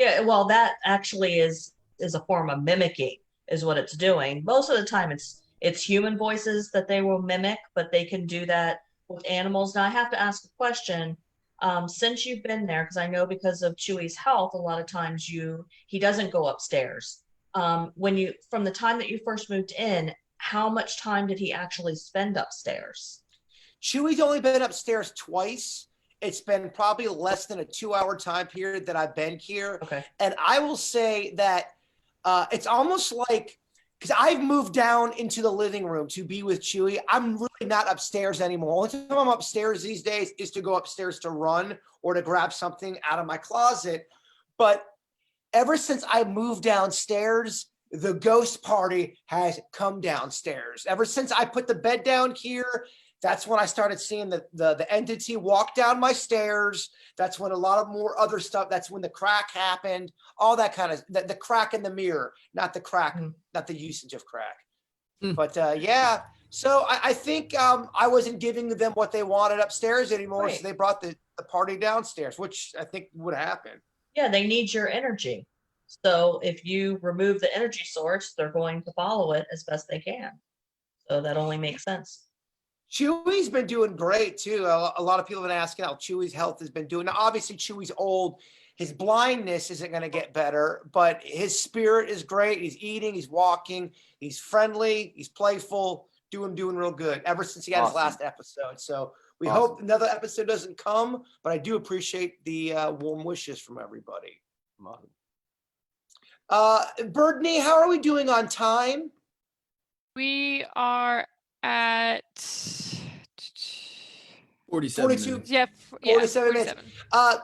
yeah, well, that actually is a form of mimicking, is what it's doing. Most of the time it's human voices that they will mimic, but they can do that with animals. Now I have to ask a question. Since you've been there, because I know because of Chewy's health, a lot of times he doesn't go upstairs. From the time that you first moved in, how much time did he actually spend upstairs? Chewy's only been upstairs twice. It's been probably less than a 2-hour time period that I've been here. Okay. And I will say that it's almost like, because I've moved down into the living room to be with Chewy. I'm really not upstairs anymore. Only time I'm upstairs these days is to go upstairs to run or to grab something out of my closet. But ever since I moved downstairs, the ghost party has come downstairs. Ever since I put the bed down here, that's when I started seeing the entity walk down my stairs. That's when a lot of more other stuff, that's when the crack happened, all that kind of, the crack in the mirror, not the crack, not the usage of crack. But yeah, so I think I wasn't giving them what they wanted upstairs anymore. Right. So they brought the party downstairs, which I think would happen. Yeah, they need your energy. So if you remove the energy source, they're going to follow it as best they can. So that only makes sense. Chewy's been doing great too. A lot of people have been asking how Chewy's health has been doing. Now, obviously, Chewy's old. His blindness isn't going to get better, but his spirit is great. He's eating, he's walking, he's friendly, he's playful, doing real good ever since he had his last episode. So we hope another episode doesn't come, but I do appreciate the warm wishes from everybody. Brittany, how are we doing on time? We are at 47 42. minutes. yeah, 47 minutes.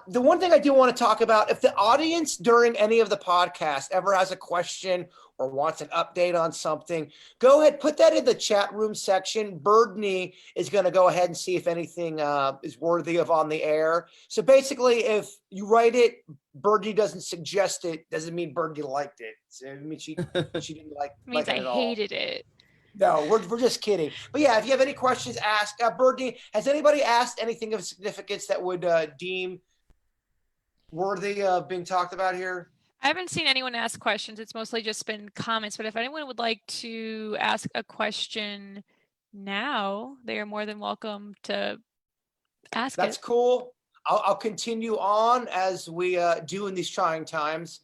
The one thing I do want to talk about, if the audience during any of the podcasts ever has a question or wants an update on something, go ahead, put that in the chat room section. Brittany is going to go ahead and see if anything is worthy of on the air. So basically, if you write it, Brittany doesn't suggest it, doesn't mean Brittany liked it. So it means she didn't like it. means I at all. hated it. No, we're just kidding. But yeah, if you have any questions, ask. Brittany, has anybody asked anything of significance that would deem worthy of being talked about here? I haven't seen anyone ask questions. It's mostly just been comments. But if anyone would like to ask a question now, they are more than welcome to ask That's it. cool. I'll continue on as we do in these trying times.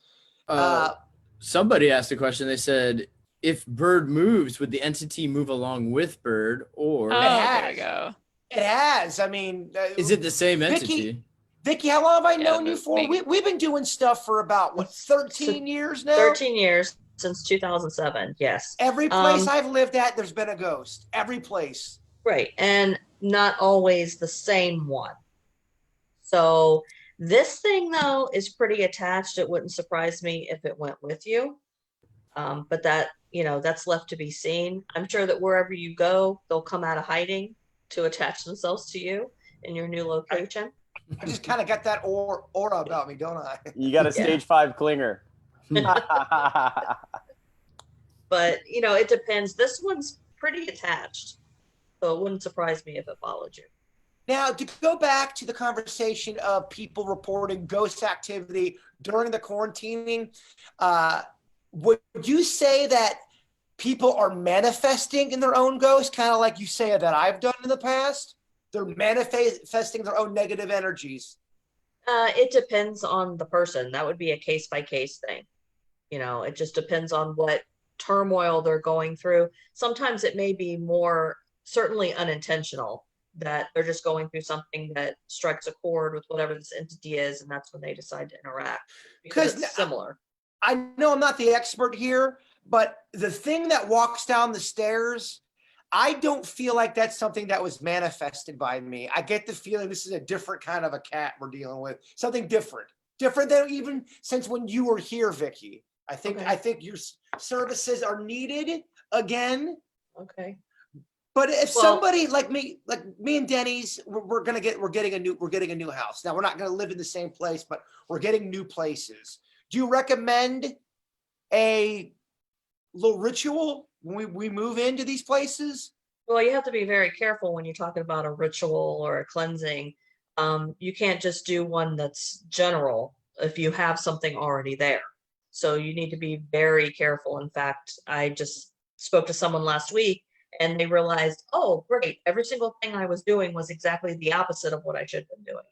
Somebody asked a question. They said, if Bird moves, would the entity move along with Bird, or Oh, there we go. It has. I mean, is it the same entity? Vickie, how long have I known you but for? We've been doing stuff for about, 13 years now? 13 years since 2007, yes. Every place I've lived at, there's been a ghost. Every place. Right, and not always the same one. So this thing, though, is pretty attached. It wouldn't surprise me if it went with you. But that, that's left to be seen. I'm sure that wherever you go, they'll come out of hiding to attach themselves to you in your new location. I just kind of got that aura about me, don't I? You got a stage 5 clinger. But, it depends. This one's pretty attached. So it wouldn't surprise me if it followed you. Now, to go back to the conversation of people reporting ghost activity during the quarantining, would you say that people are manifesting in their own ghost, kind of like you say that I've done in the past? They're manifesting their own negative energies. It depends on the person. That would be a case by case thing. You know, it just depends on what turmoil they're going through. Sometimes it may be more certainly unintentional, that they're just going through something that strikes a chord with whatever this entity is, and that's when they decide to interact because it's similar. I know I'm not the expert here, but the thing that walks down the stairs, I don't feel like that's something that was manifested by me. I get the feeling this is a different kind of a cat we're dealing with, something different than even since when you were here, Vickie. I think your services are needed again. Okay. But if somebody like me and Dennys, we're getting a new house. Now we're not going to live in the same place, but we're getting new places. Do you recommend a little ritual when we move into these places? Well, you have to be very careful when you're talking about a ritual or a cleansing. You can't just do one that's general if you have something already there. So you need to be very careful. In fact, I just spoke to someone last week and they realized, oh, great, every single thing I was doing was exactly the opposite of what I should have been doing.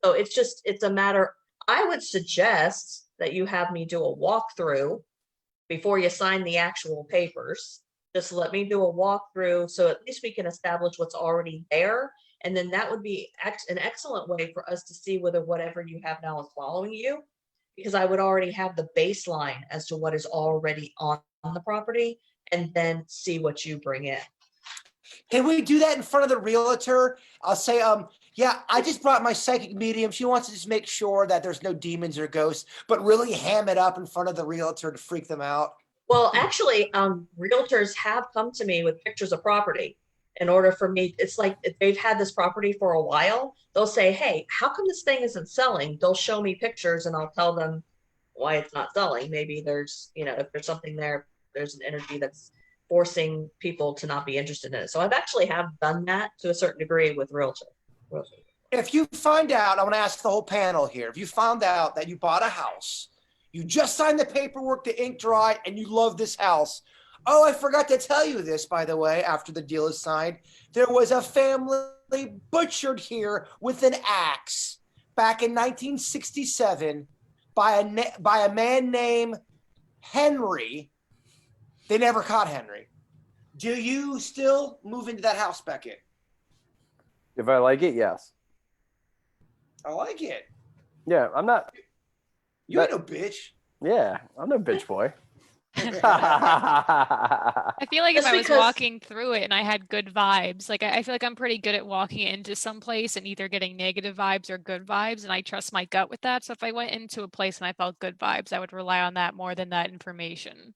So it's a matter, I would suggest that you have me do a walkthrough before you sign the actual papers. Just let me do a walkthrough so at least we can establish what's already there. And then that would be an excellent way for us to see whether whatever you have now is following you, because I would already have the baseline as to what is already on the property and then see what you bring in. Can we do that in front of the realtor? I'll say, yeah, I just brought my psychic medium. She wants to just make sure that there's no demons or ghosts, but really ham it up in front of the realtor to freak them out. Well, actually, realtors have come to me with pictures of property in order for me. It's like if they've had this property for a while, they'll say, hey, how come this thing isn't selling? They'll show me pictures and I'll tell them why it's not selling. Maybe there's, if there's something there, there's an energy that's forcing people to not be interested in it. So I've actually have done that to a certain degree with realtor. If you find out, I want to ask the whole panel here, if you found out that you bought a house, you just signed the paperwork to ink dry, and you love this house. Oh, I forgot to tell you this, by the way, after the deal is signed. There was a family butchered here with an axe back in 1967 by a man named Henry. They never caught Henry. Do you still move into that house, Beckett? If I like it, yes. I like it. Yeah, I'm not. You ain't no bitch. Yeah, I'm no bitch boy. I feel like Just if I was because- walking through it and I had good vibes, like I feel like I'm pretty good at walking into some place and either getting negative vibes or good vibes, and I trust my gut with that. So if I went into a place and I felt good vibes, I would rely on that more than that information.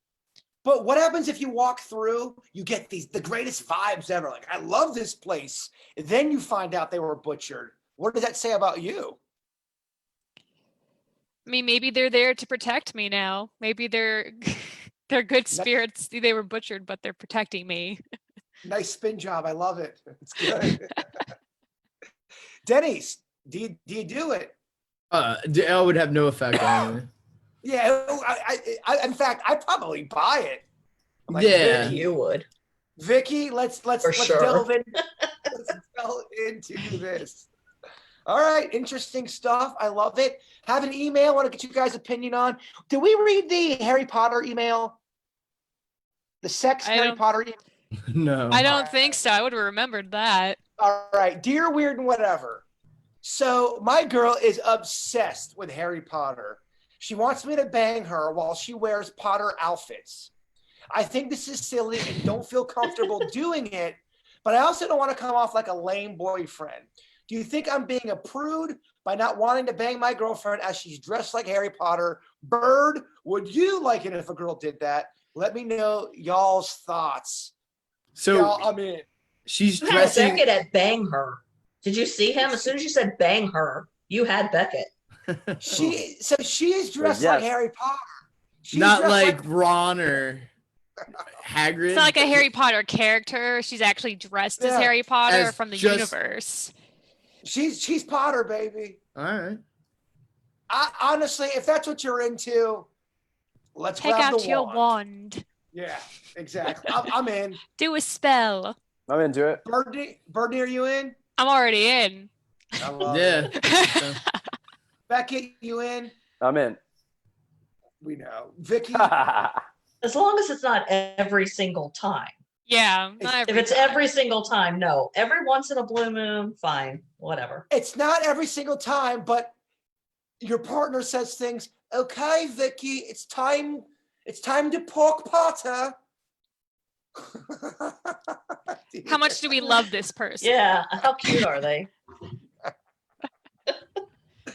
But what happens if you walk through, you get the greatest vibes ever? Like, I love this place. And then you find out they were butchered. What does that say about you? I mean, maybe they're there to protect me now. Maybe they're they're good spirits. They were butchered, but they're protecting me. Nice spin job. I love it. It's good. Dennys, do you do it? I would have no effect on me. Yeah, in fact, I'd probably buy it. I'm like, Yeah. You would. Vickie, let's sure. delve into this. All right, interesting stuff. I love it. Have an email. I want to get you guys' opinion on. Did we read the Harry Potter email? The sex Harry Potter email? No. I don't think so. I would have remembered that. All right, dear weird and whatever. So my girl is obsessed with Harry Potter. She wants me to bang her while she wears Potter outfits. I think this is silly and don't feel comfortable doing it, but I also don't want to come off like a lame boyfriend. Do you think I'm being a prude by not wanting to bang my girlfriend as she's dressed like Harry Potter? Bird, would you like it if a girl did that? Let me know y'all's thoughts. So Y'all, I'm in. she's You had dressing. Beckett at bang her. Did you see him? As soon as you said bang her, you had Beckett. She is dressed like Harry Potter. She's Not dressed like Ron or Hagrid. It's not like a Harry Potter character. She's actually dressed as Yeah, Harry Potter as from the just- universe. She's Potter, baby. All right. Honestly, if that's what you're into, Let's Take grab out the your wand. wand. Yeah, exactly. I'm in. Do a spell. I'm into it. Birdie, are you in? I'm already in. I love Yeah. it. Beckett, you in? I'm in. We know. Vickie, As long as it's not every single time. Yeah, not If every If it's time. every single time, no. Every once in a blue moon, fine, whatever. it's not every single time, but your partner says things. Okay, Vickie, it's time. It's time to pork Potter. How much do we love this person? Yeah, how cute are they?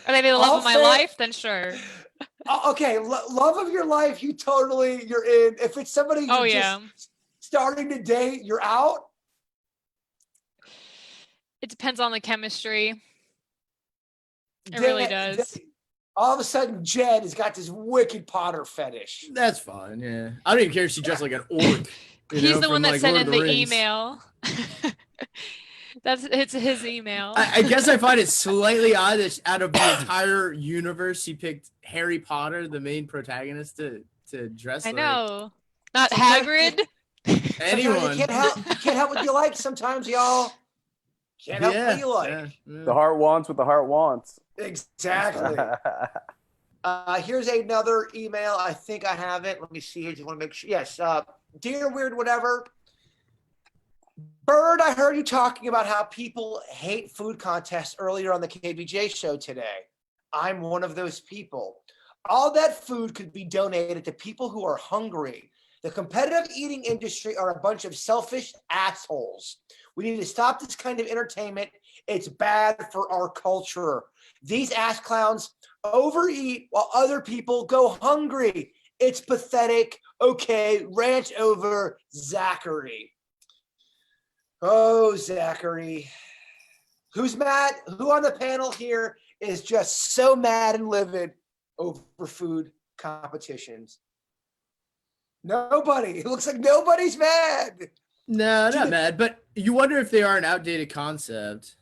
Are they the love I'll of my say- life? Then sure. Okay, love of your life, you're in. If it's somebody you're Oh yeah. just starting to date, you're out. It depends on the chemistry. It really does. All of a sudden, Jed has got this wicked Potter fetish. That's fine. Yeah. I don't even care if she dressed like an orc. He's the one that sent in the Rings. email. It's his email. I guess I find it slightly odd that out of the entire universe, she picked Harry Potter, the main protagonist, to dress. I like. know. Not Sometimes- Hagrid. Sometimes Anyone. you can't help what you like. Sometimes y'all can't help what you like. Yeah. The heart wants what the heart wants. Exactly. Here's another email. I think I have it. Let me see here. Just want to make sure. Yes. Dear Weird Whatever. Bird, I heard you talking about how people hate food contests earlier on the KBJ show today. I'm one of those people. All that food could be donated to people who are hungry. The competitive eating industry are a bunch of selfish assholes. We need to stop this kind of entertainment. It's bad for our culture. These ass clowns overeat while other people go hungry. It's pathetic. Okay, rant over, Zachary. Oh, Zachary. Who's mad? Who on the panel here is just so mad and livid over food competitions? Nobody. It looks like nobody's mad. No, not mad, but you wonder if they are an outdated concept.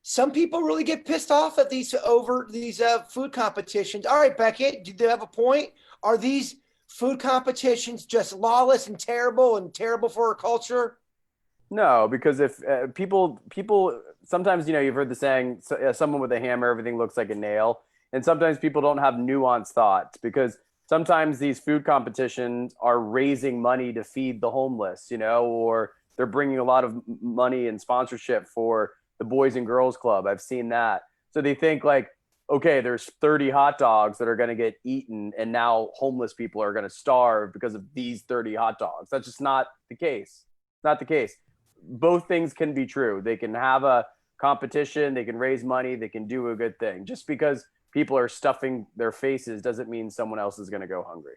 Some people really get pissed off at these food competitions. All right, Beckett, do they have a point? Are these food competitions just lawless and terrible for our culture? No, because if people sometimes, you've heard the saying, someone with a hammer, everything looks like a nail. And sometimes people don't have nuanced thoughts, because sometimes these food competitions are raising money to feed the homeless, or they're bringing a lot of money and sponsorship for the Boys and Girls Club. I've seen that. So they think like, okay, there's 30 hot dogs that are going to get eaten, and now homeless people are going to starve because of these 30 hot dogs. That's just not the case. Not the case. Both things can be true. They can have a competition, they can raise money, they can do a good thing. Just because people are stuffing their faces doesn't mean someone else is going to go hungry.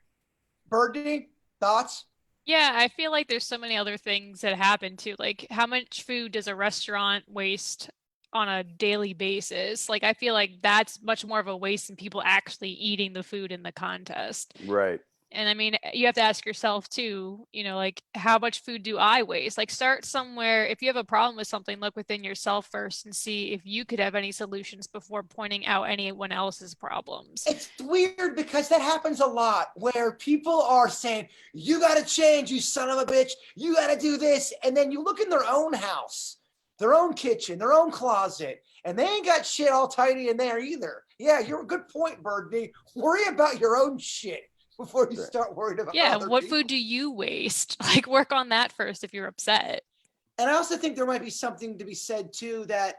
Birdie, thoughts? Yeah, I feel like there's so many other things that happen too. Like, how much food does a restaurant waste on a daily basis? Like, I feel like that's much more of a waste than people actually eating the food in the contest. Right. And I mean, you have to ask yourself too, like, how much food do I waste? Like, start somewhere. If you have a problem with something, look within yourself first and see if you could have any solutions before pointing out anyone else's problems. It's weird because that happens a lot where people are saying, you got to change, you son of a bitch. You got to do this. And then you look in their own house, their own kitchen, their own closet, and they ain't got shit all tidy in there either. Yeah, you're a good point, Birdie. Worry about your own shit before you start worried about what people. food do you waste? Like, work on that first if you're upset. And I also think there might be something to be said too that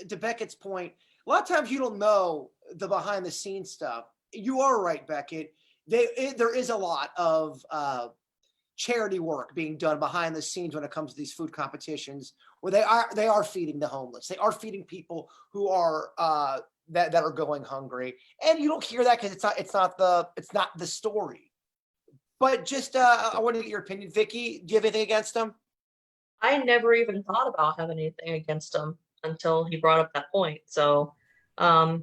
to Beckett's point, a lot of times you don't know the behind the scenes stuff. You are right, Beckett. There is a lot of charity work being done behind the scenes when it comes to these food competitions, where they are feeding the homeless. They are feeding people who are that are going hungry, and you don't hear that because it's not the story. But just I want to get your opinion, Vickie. Do you have anything against them? I never even thought about having anything against him until he brought up that point. So, no,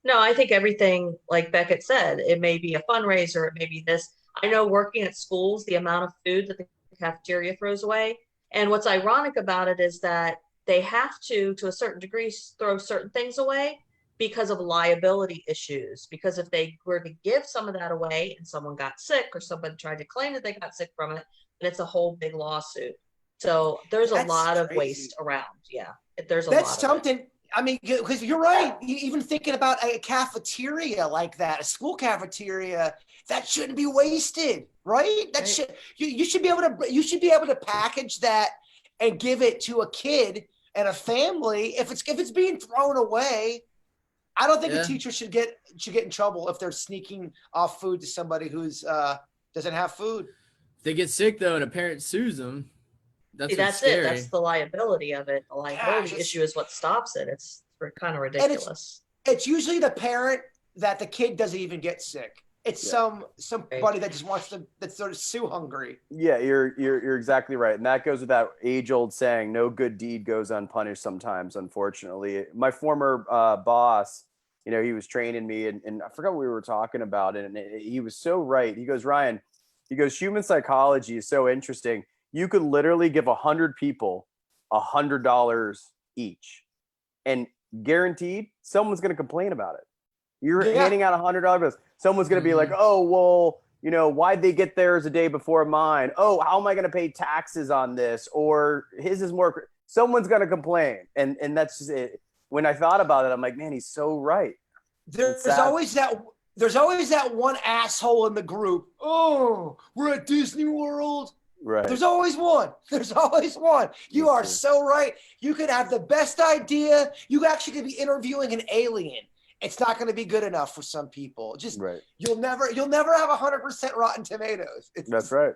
I think everything, like Beckett said, it may be a fundraiser, it may be this. I know working at schools, the amount of food that the cafeteria throws away. And what's ironic about it is that they have to a certain degree, throw certain things away, because of liability issues. Because if they were to give some of that away and someone got sick or someone tried to claim that they got sick from it, then it's a whole big lawsuit. So there's a That's lot of crazy. waste around. Yeah, there's a That's lot something. of it. I mean, because you're right. Even thinking about a cafeteria like that, a school cafeteria, that shouldn't be wasted, right? That Right. should you should be able to package that and give it to a kid and a family. If it's being thrown away, I don't think a Yeah. teacher should get in trouble if they're sneaking off food to somebody who's doesn't have food. If they get sick though and a parent sues them, that's See, what's that's scary. it. That's the liability of it. The liability Gosh, issue is what stops it. It's kind of ridiculous. It's usually the parent that the kid doesn't even get sick. It's somebody that just wants to, that's sort of sue hungry. Yeah, you're exactly right, and that goes with that age-old saying: "No good deed goes unpunished." Sometimes, unfortunately, my former boss, he was training me, and I forgot what we were talking about, and he was so right. He goes, Ryan, human psychology is so interesting. You could literally give 100 people $100 each, and guaranteed someone's going to complain about it. You're handing out $100 bills. Someone's going to be like, oh, well, why'd they get theirs a day before mine? Oh, how am I going to pay taxes on this? Or his is more. Someone's going to complain. And that's just it. When I thought about it, I'm like, man, he's so right. There's always that one asshole in the group. Oh, we're at Disney World. Right. There's always one. You are so right. You could have the best idea. You actually could be interviewing an alien. It's not going to be good enough for some people. Just you'll never have 100% Rotten Tomatoes. That's right.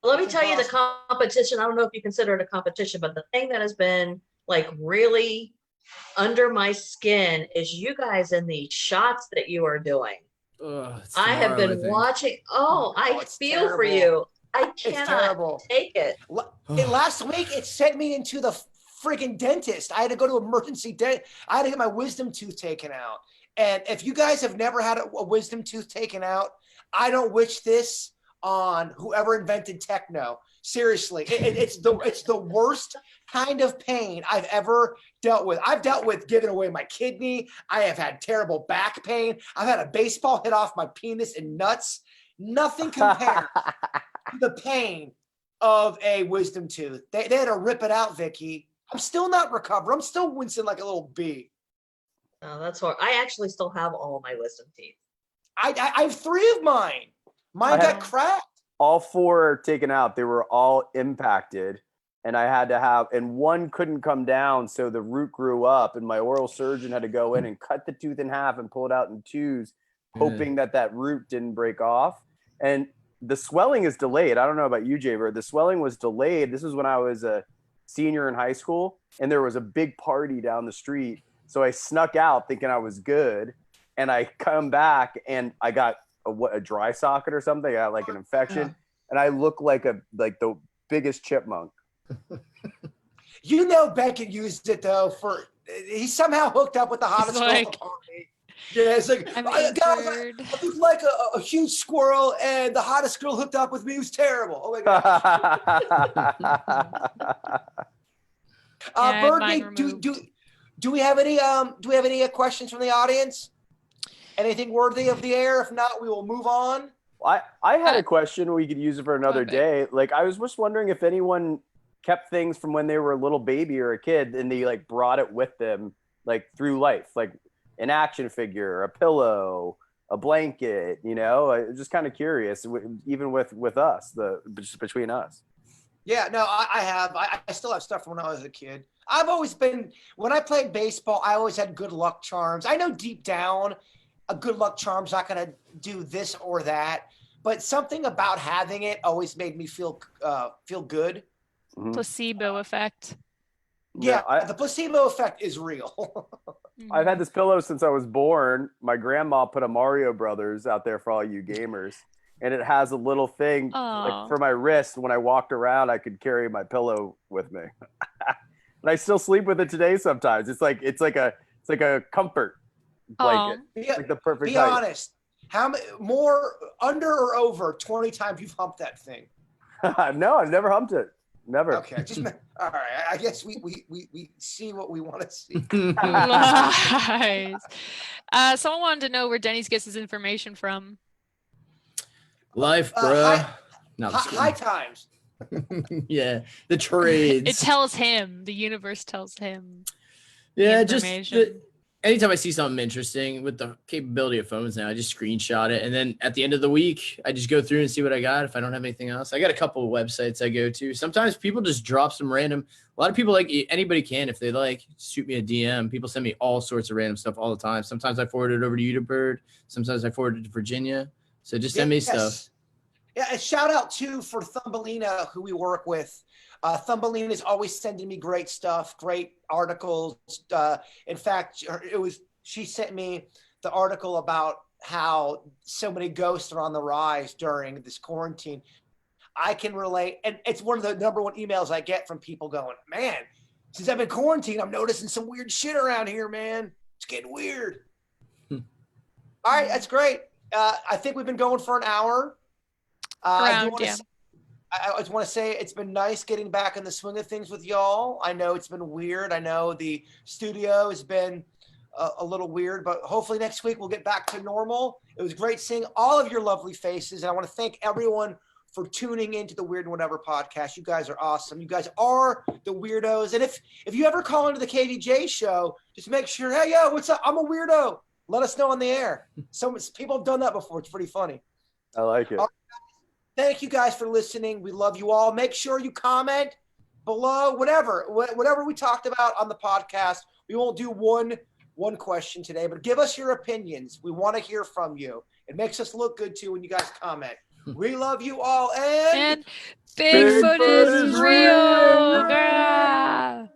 Let me tell you the competition. I don't know if you consider it a competition, but the thing that has been like really under my skin is you guys and the shots that you are doing. I have been watching. I feel terrible. for you. I cannot take it. Last week, it sent me into the freaking dentist. I had to go to emergency dentist. I had to get my wisdom tooth taken out. And if you guys have never had a wisdom tooth taken out, I don't wish this on whoever invented techno. Seriously, it's the worst kind of pain I've ever dealt with. I've dealt with giving away my kidney. I have had terrible back pain. I've had a baseball hit off my penis and nuts. Nothing compared to the pain of a wisdom tooth. They had to rip it out, Vickie. I'm still not recovered. I'm still wincing like a little bee. Oh, that's hard. I actually still have all of my wisdom teeth. I have 3 of mine. Mine got cracked. All 4 are taken out. They were all impacted. And I had to have, and one couldn't come down. So the root grew up, and my oral surgeon had to go in and cut the tooth in half and pull it out in 2s, hoping that root didn't break off. And the swelling is delayed. I don't know about you, Jbird. The swelling was delayed. This was when I was a senior in high school, and there was a big party down the street. So I snuck out thinking I was good, and I come back and I got a dry socket or something. I got like an infection, and I look like the biggest chipmunk. Beckett used it though he somehow hooked up with the hottest girl at the party. Yeah, it's like, guys, I look like a huge squirrel, and the hottest girl hooked up with me was terrible. Oh my god. Birdie, do we have any questions from the audience? Anything worthy of the air? If not, we will move on. I had a question. We could use it for another day. Like, I was just wondering if anyone kept things from when they were a little baby or a kid, and they like brought it with them like through life, like an action figure, a pillow, a blanket. I'm just kind of curious, even with us, just between us. Yeah, no, I have. I still have stuff from when I was a kid. I've always been, when I played baseball, I always had good luck charms. I know deep down a good luck charm's not going to do this or that, but something about having it always made me feel good. Placebo effect. Yeah, the placebo effect is real. I've had this pillow since I was born. My grandma put a Mario Brothers out there for all you gamers. And it has a little thing like for my wrist. When I walked around, I could carry my pillow with me. And I still sleep with it today sometimes. It's like a comfort blanket. It's like the perfect Be height. honest. How many more under or over 20 times you've humped that thing? No, I've never humped it. Never. Okay, all right. I guess we see what we want to see. Lies. Someone wanted to know where Dennys gets his information from. Life, Uh, bruh. high, No, I'm just high kidding. times. Yeah, the trades. It tells him. The universe tells him. Yeah, information. anytime I see something interesting with the capability of phones now, I just screenshot it. And then at the end of the week, I just go through and see what I got. If I don't have anything else, I got a couple of websites I go to. Sometimes people just drop some random, a lot of people, like, anybody can, if they like, shoot me a DM. People send me all sorts of random stuff all the time. Sometimes I forward it over to Jbird. Sometimes I forward it to Virginia. So just send me stuff. Yeah, and shout out too for Thumbelina, who we work with. Thumbelina is always sending me great stuff, great articles. In fact, she sent me the article about how so many ghosts are on the rise during this quarantine. I can relate, and it's one of the number one emails I get from people going, "Man, since I've been quarantined, I'm noticing some weird shit around here, man. It's getting weird." All right, that's great. I think we've been going for an hour. I just want to say it's been nice getting back in the swing of things with y'all. I know it's been weird. I know the studio has been a little weird, but hopefully next week we'll get back to normal. It was great seeing all of your lovely faces, and I want to thank everyone for tuning into the Weird and Whatever podcast. You guys are awesome. You guys are the weirdos. And if you ever call into the KVJ show, just make sure, hey, yo, what's up? I'm a weirdo. Let us know on the air. Some people have done that before. It's pretty funny. I like it. Thank you guys for listening. We love you all. Make sure you comment below, whatever we talked about on the podcast. We won't do one question today, but give us your opinions. We want to hear from you. It makes us look good too when you guys comment. We love you all, and Bigfoot is real, girl.